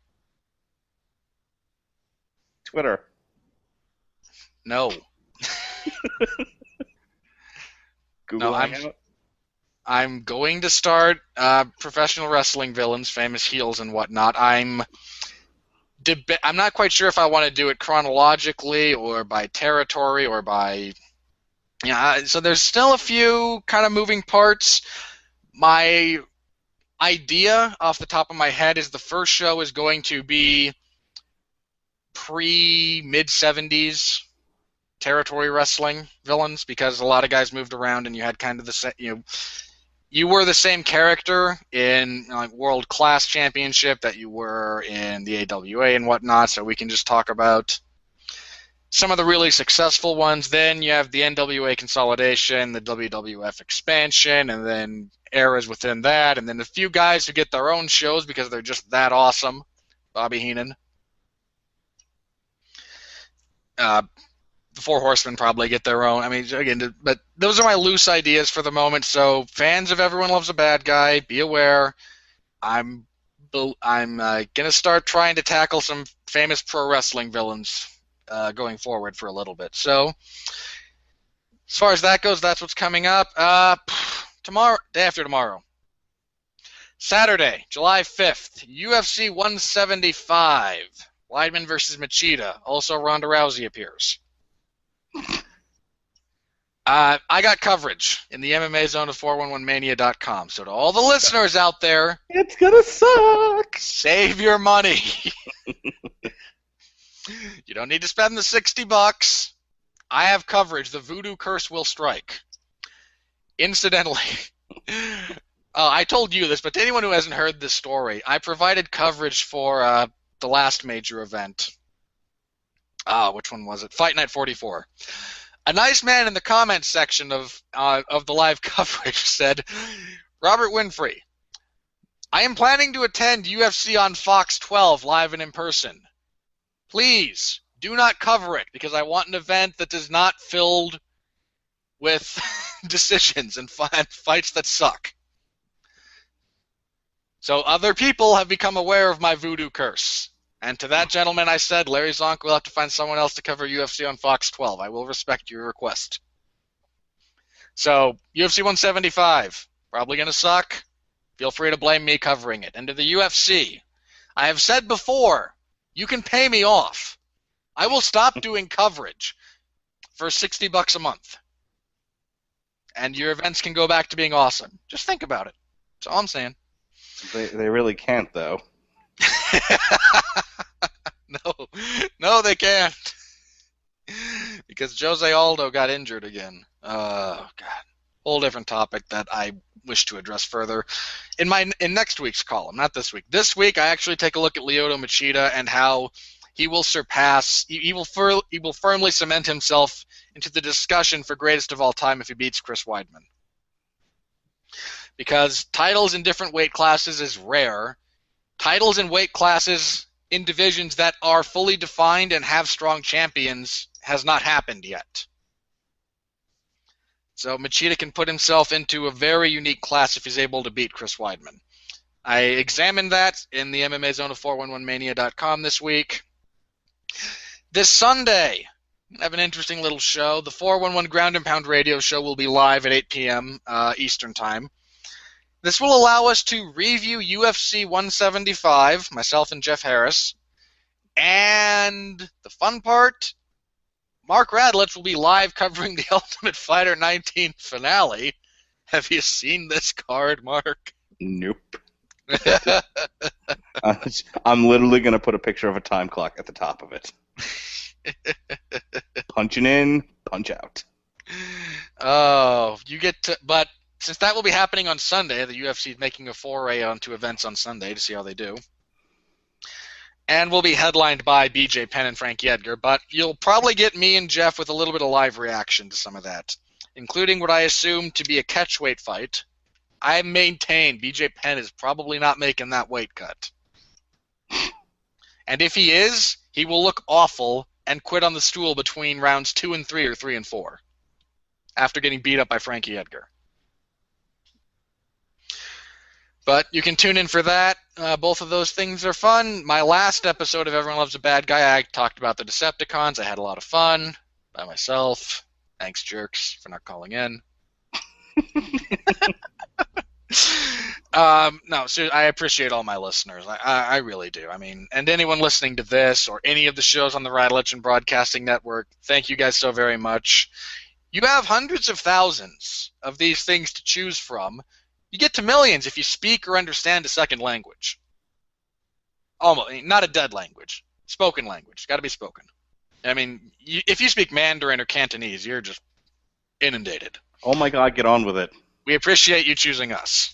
B: Twitter.
A: No.
B: Google.
A: No, I'm going to start professional wrestling villains, famous heels and whatnot. I'm not quite sure if I want to do it chronologically or by territory or by... so there's still a few kind of moving parts. My idea off the top of my head is the first show is going to be pre-mid-70s territory wrestling villains, because a lot of guys moved around and you had kind of the same, you were the same character in World Class Championship that you were in the AWA and whatnot, so we can just talk about some of the really successful ones. Then you have the NWA consolidation, the WWF expansion, and then eras within that, and then a few guys who get their own shows because they're just that awesome. Bobby Heenan. The Four Horsemen probably get their own. I mean, again, but those are my loose ideas for the moment. So fans of Everyone Loves a Bad Guy, be aware. I'm gonna start trying to tackle some famous pro wrestling villains going forward for a little bit. So as far as that goes, that's what's coming up. Tomorrow, day after tomorrow, Saturday, July 5th, UFC 175, Weidman versus Machida. Also, Ronda Rousey appears. I got coverage in the MMA zone of 411mania.com. So to all the listeners out there,
B: it's gonna suck.
A: Save your money. You don't need to spend the $60. I have coverage. The voodoo curse will strike. Incidentally, I told you this, but to anyone who hasn't heard this story, I provided coverage for the last major event. Which one was it? Fight Night 44. A nice man in the comments section of the live coverage said, Robert Winfree, I am planning to attend UFC on Fox 12 live and in person. Please do not cover it because I want an event that is not filled with decisions and fights that suck. So other people have become aware of my voodoo curse. And to that gentleman I said, Larry Zonk will have to find someone else to cover UFC on Fox 12. I will respect your request. So, UFC 175, probably going to suck. Feel free to blame me covering it. And to the UFC, I have said before, you can pay me off. I will stop doing coverage for $60 a month. And your events can go back to being awesome. Just think about it. That's all I'm saying.
B: They really can't, though.
A: No, they can't. Because Jose Aldo got injured again. Oh, God. Whole different topic that I wish to address further in next week's column, not this week. This week, I actually take a look at Lyoto Machida and how he will surpass. He will firmly cement himself into the discussion for greatest of all time if he beats Chris Weidman. Because titles in different weight classes is rare. Titles in weight classes in divisions that are fully defined and have strong champions has not happened yet. So Machida can put himself into a very unique class if he's able to beat Chris Weidman. I examined that in the MMA zone of 411mania.com this week. This Sunday, I have an interesting little show. The 411 Ground and Pound radio show will be live at 8 p.m. Eastern Time. This will allow us to review UFC 175, myself and Jeff Harris. And the fun part, Mark Radulich will be live covering the Ultimate Fighter 19 finale. Have you seen this card, Mark?
B: Nope. I'm literally going to put a picture of a time clock at the top of it. Punching in, punch out.
A: Oh, you get to... But since that will be happening on Sunday, the UFC is making a foray onto events on Sunday to see how they do. And we'll be headlined by BJ Penn and Frankie Edgar, but you'll probably get me and Jeff with a little bit of live reaction to some of that, including what I assume to be a catchweight fight. I maintain BJ Penn is probably not making that weight cut. And if he is, he will look awful and quit on the stool between rounds 2 and 3 or 3 and 4 after getting beat up by Frankie Edgar. But you can tune in for that. Both of those things are fun. My last episode of Everyone Loves a Bad Guy, I talked about the Decepticons. I had a lot of fun by myself. Thanks, jerks, for not calling in. No, seriously, I appreciate all my listeners. I really do. I mean, and anyone listening to this or any of the shows on the Radulich and Broadcasting Network, thank you guys so very much. You have hundreds of thousands of these things to choose from. You get to millions if you speak or understand a second language. Almost, not a dead language. Spoken language. Got to be spoken. I mean, if you speak Mandarin or Cantonese, you're just inundated.
B: Oh my God, get on with it.
A: We appreciate you choosing us.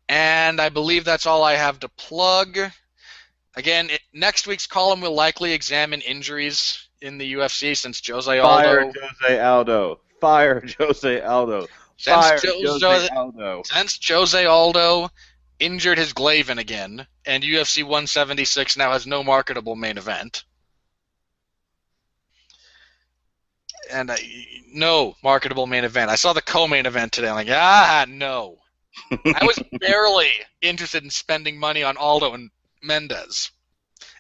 A: And I believe that's all I have to plug. Again, next week's column will likely examine injuries in the UFC since Jose
B: Fire
A: Aldo.
B: Jose Aldo. Fire Jose Aldo. Fire Jose Aldo.
A: Since Jose Aldo injured his Glavin again, and UFC 176 now has no marketable main event. And no marketable main event. I saw the co-main event today. I'm like, no. I was barely interested in spending money on Aldo and Mendez.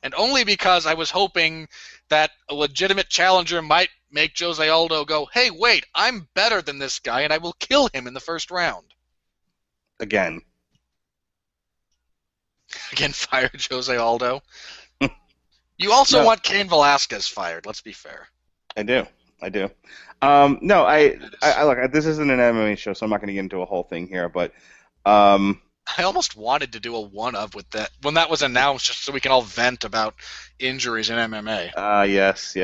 A: And only because I was hoping that a legitimate challenger might make Jose Aldo go, hey, wait, I'm better than this guy, and I will kill him in the first round.
B: Again,
A: fired Jose Aldo. You also want Cain Velasquez fired, let's be fair.
B: I do. No, I look, this isn't an MMA show, so I'm not going to get into a whole thing here, but
A: I almost wanted to do a one-of with that when that was announced, just so we can all vent about injuries in MMA.
B: Yes.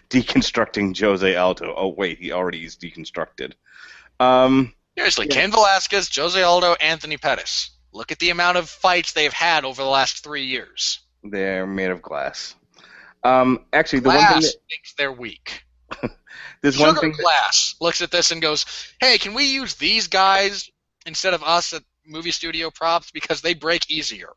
B: Deconstructing Jose Aldo. Oh wait, he already is deconstructed.
A: Seriously, yeah. Cain Velasquez, Jose Aldo, Anthony Pettis. Look at the amount of fights they've had over the last 3 years.
B: They're made of glass.
A: Glass
B: Actually, the one thing that
A: thinks they're weak.
B: Sugar
A: Glass looks at this and goes, hey, can we use these guys instead of us at movie studio props because they break easier?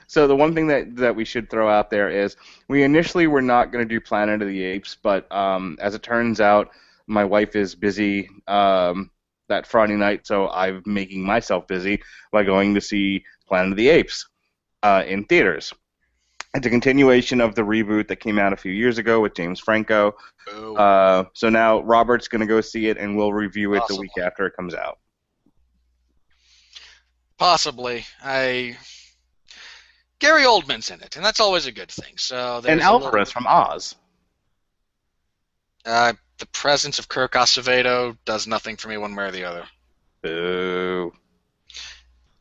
B: So the one thing that we should throw out there is we initially were not going to do Planet of the Apes, but as it turns out, my wife is busy that Friday night, so I'm making myself busy by going to see Planet of the Apes in theaters. It's a continuation of the reboot that came out a few years ago with James Franco. So now Robert's going to go see it, and we'll review it the week after it comes out.
A: Possibly. Gary Oldman's in it, and that's always a good thing. So
B: and Alvarez from Oz.
A: The presence of Kirk Acevedo does nothing for me one way or the other.
B: Boo.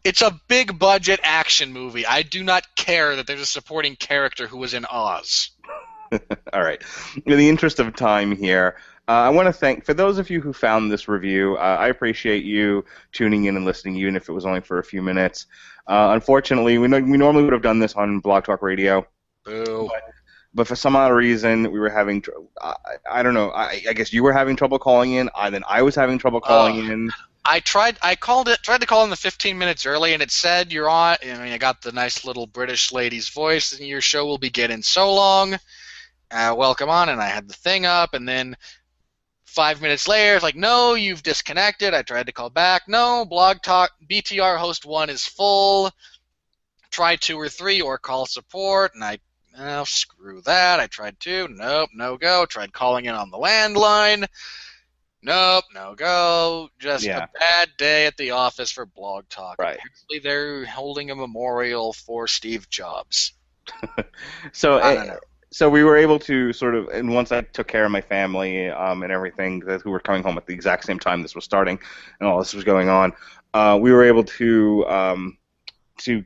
A: It's a big-budget action movie. I do not care that there's a supporting character who was in Oz.
B: All right. In the interest of time here, I want to thank, for those of you who found this review, I appreciate you tuning in and listening, even if it was only for a few minutes. Unfortunately, we normally would have done this on Blog Talk Radio.
A: Boo.
B: But for some odd reason, we were having, I don't know, I guess you were having trouble calling in, then I was having trouble calling in.
A: I tried to call in the 15 minutes early, and it said you're on. I mean, I got the nice little British lady's voice, and your show will begin in so long. Welcome on, and I had the thing up, and then 5 minutes later, it's like, no, you've disconnected. I tried to call back. No, Blog Talk BTR host 1 is full. Try 2 or 3 or call support, and screw that. I tried 2. Nope, no go. Tried calling in on the landline. Nope, no go. Just a bad day at the office for Blog Talk.
B: Right.
A: Apparently they're holding a memorial for Steve Jobs.
B: So we were able to sort of, and once I took care of my family and everything, who were coming home at the exact same time this was starting and all this was going on, we were able to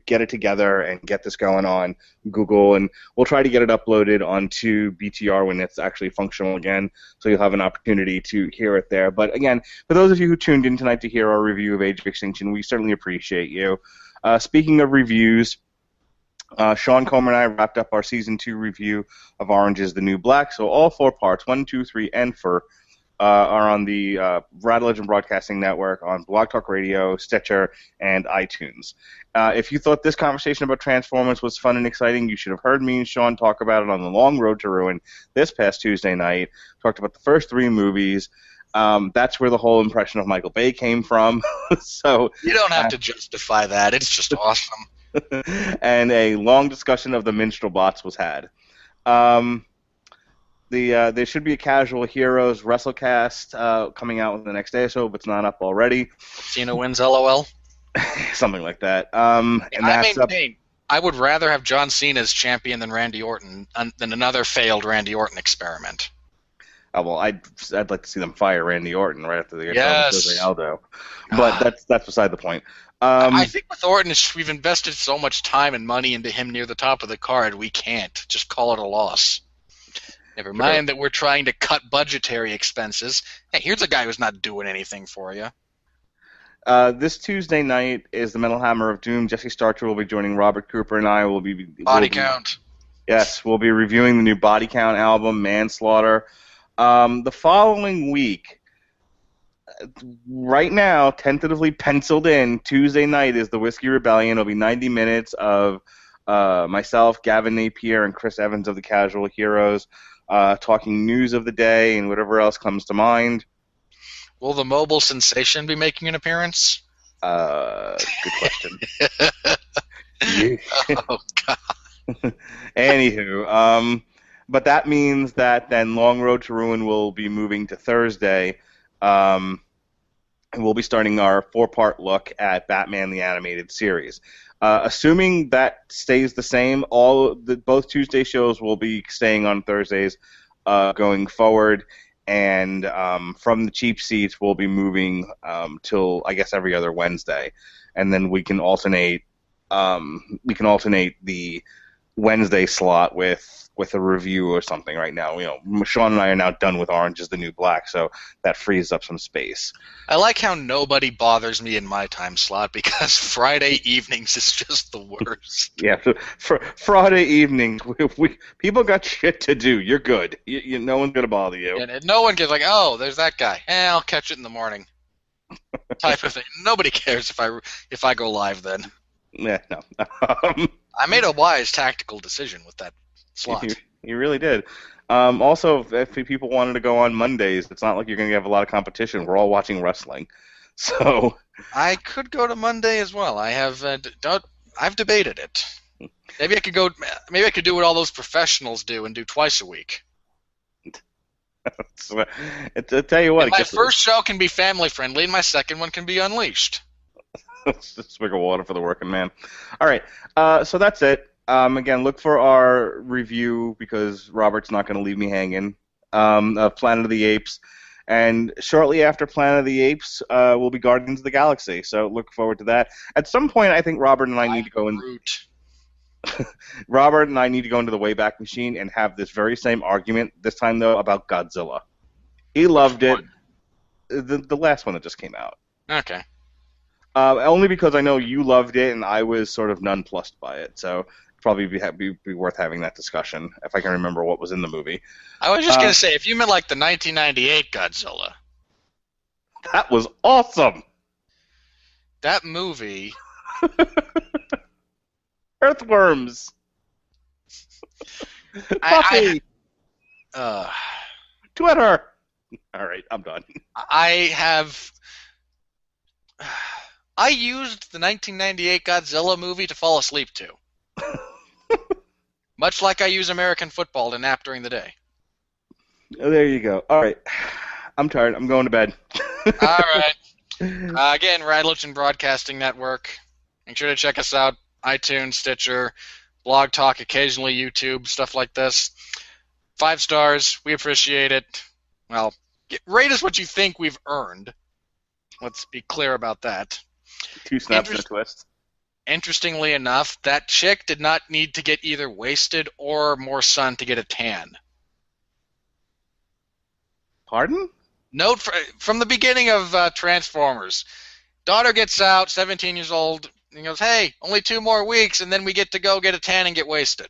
B: get it together and get this going on Google, and we'll try to get it uploaded onto BTR when it's actually functional again, so you'll have an opportunity to hear it there. But again, for those of you who tuned in tonight to hear our review of Age of Extinction, we certainly appreciate you. Speaking of reviews, Sean Comer and I wrapped up our Season 2 review of Orange is the New Black, so all 4 parts, 1, 2, 3, and 4, are on the Radulich and Broadcasting Network on Blog Talk Radio, Stitcher, and iTunes. If you thought this conversation about Transformers was fun and exciting, you should have heard me and Sean talk about it on The Long Road to Ruin this past Tuesday night. Talked about the first 3 movies. That's where the whole impression of Michael Bay came from. So
A: you don't have to justify that. It's just awesome.
B: And a long discussion of the Minstrel Bots was had. There should be a Casual Heroes WrestleCast coming out the next day or so, if it's not up already.
A: Cena wins, LOL.
B: Something like that.
A: I would rather have John Cena as champion than Randy Orton, than another failed Randy Orton experiment.
B: Well, I'd like to see them fire Randy Orton right after they get done with Jose Aldo. But that's beside the point.
A: I think with Orton, we've invested so much time and money into him near the top of the card, we can't just call it a loss. Never mind that we're trying to cut budgetary expenses. Hey, here's a guy who's not doing anything for you.
B: This Tuesday night is the Metal Hammer of Doom. Jesse Starcher will be joining Robert Cooper, and I will be
A: Body count.
B: Yes, we'll be reviewing the new Body Count album, Manslaughter. The following week, right now, tentatively penciled in, Tuesday night is the Whiskey Rebellion. It'll be 90 minutes of myself, Gavin Napier, and Chris Evans of the Casual Heroes talking news of the day and whatever else comes to mind.
A: Will the mobile sensation be making an appearance?
B: Good question.
A: Oh, God.
B: Anywho, but that means that then Long Road to Ruin will be moving to Thursday. And we'll be starting our 4-part look at Batman the Animated Series. Assuming that stays the same, both Tuesday shows will be staying on Thursdays going forward, and from the cheap seats we'll be moving till I guess every other Wednesday, and then we can alternate the Wednesday slot with a review or something. Right now, Sean and I are now done with Orange is the New Black, so that frees up some space.
A: I like how nobody bothers me in my time slot because Friday evenings is just the worst.
B: Yeah, for Friday evenings, people got shit to do. You're good. No one's gonna bother you.
A: And no one gets like, oh, there's that guy. I'll catch it in the morning. Type of thing. Nobody cares if I go live then.
B: Yeah, no.
A: I made a wise tactical decision with that slot.
B: You really did. Also, if people wanted to go on Mondays, it's not like you're going to have a lot of competition. We're all watching wrestling, so
A: I could go to Monday as well. I've debated it. Maybe I could go. Maybe I could do what all those professionals do and do twice a week.
B: I tell you what,
A: And my first show can be family friendly, and my second one can be unleashed.
B: Swig of water for the working man. All right, so that's it. Again, look for our review, because Robert's not going to leave me hanging, of Planet of the Apes. And shortly after Planet of the Apes will be Guardians of the Galaxy, so look forward to that. At some point, I think Robert and I need to go in. Robert and I need to go into the Wayback Machine and have this very same argument, this time, though, about Godzilla. He loved it. The last one that just came out.
A: Okay.
B: Only because I know you loved it, and I was sort of nonplussed by it, so probably be worth having that discussion if I can remember what was in the movie.
A: I was just gonna say, if you meant like the 1998 Godzilla,
B: that was awesome.
A: That movie.
B: Earthworms. Buffy. Twitter. All right, I'm done.
A: I used the 1998 Godzilla movie to fall asleep to. Much like I use American football to nap during the day.
B: Oh, there you go. All right. I'm tired. I'm going to bed.
A: All right. Again, Radulich and Broadcasting Network. Make sure to check us out. iTunes, Stitcher, Blog Talk, occasionally YouTube, stuff like this. 5 stars. We appreciate it. Well, rate us what you think we've earned. Let's be clear about that.
B: 2 snaps and a twist.
A: Interestingly enough, that chick did not need to get either wasted or more sun to get a tan.
B: Pardon?
A: Note from the beginning of Transformers. Daughter gets out, 17 years old, and goes, hey, only 2 more weeks, and then we get to go get a tan and get wasted.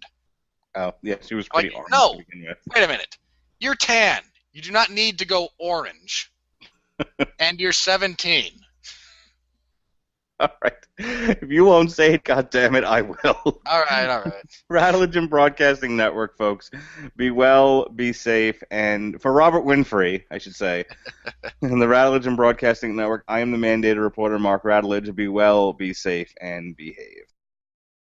B: Oh, yeah, she was pretty orange
A: no,
B: to begin with.
A: Wait a minute. You're tan. You do not need to go orange. And you're 17.
B: All right. If you won't say it, goddammit, I will.
A: All right.
B: Radulich and Broadcasting Network, folks. Be well, be safe, and for Robert Winfree, I should say, and the Radulich and Broadcasting Network, I am the mandated reporter, Mark Radulich. Be well, be safe, and behave.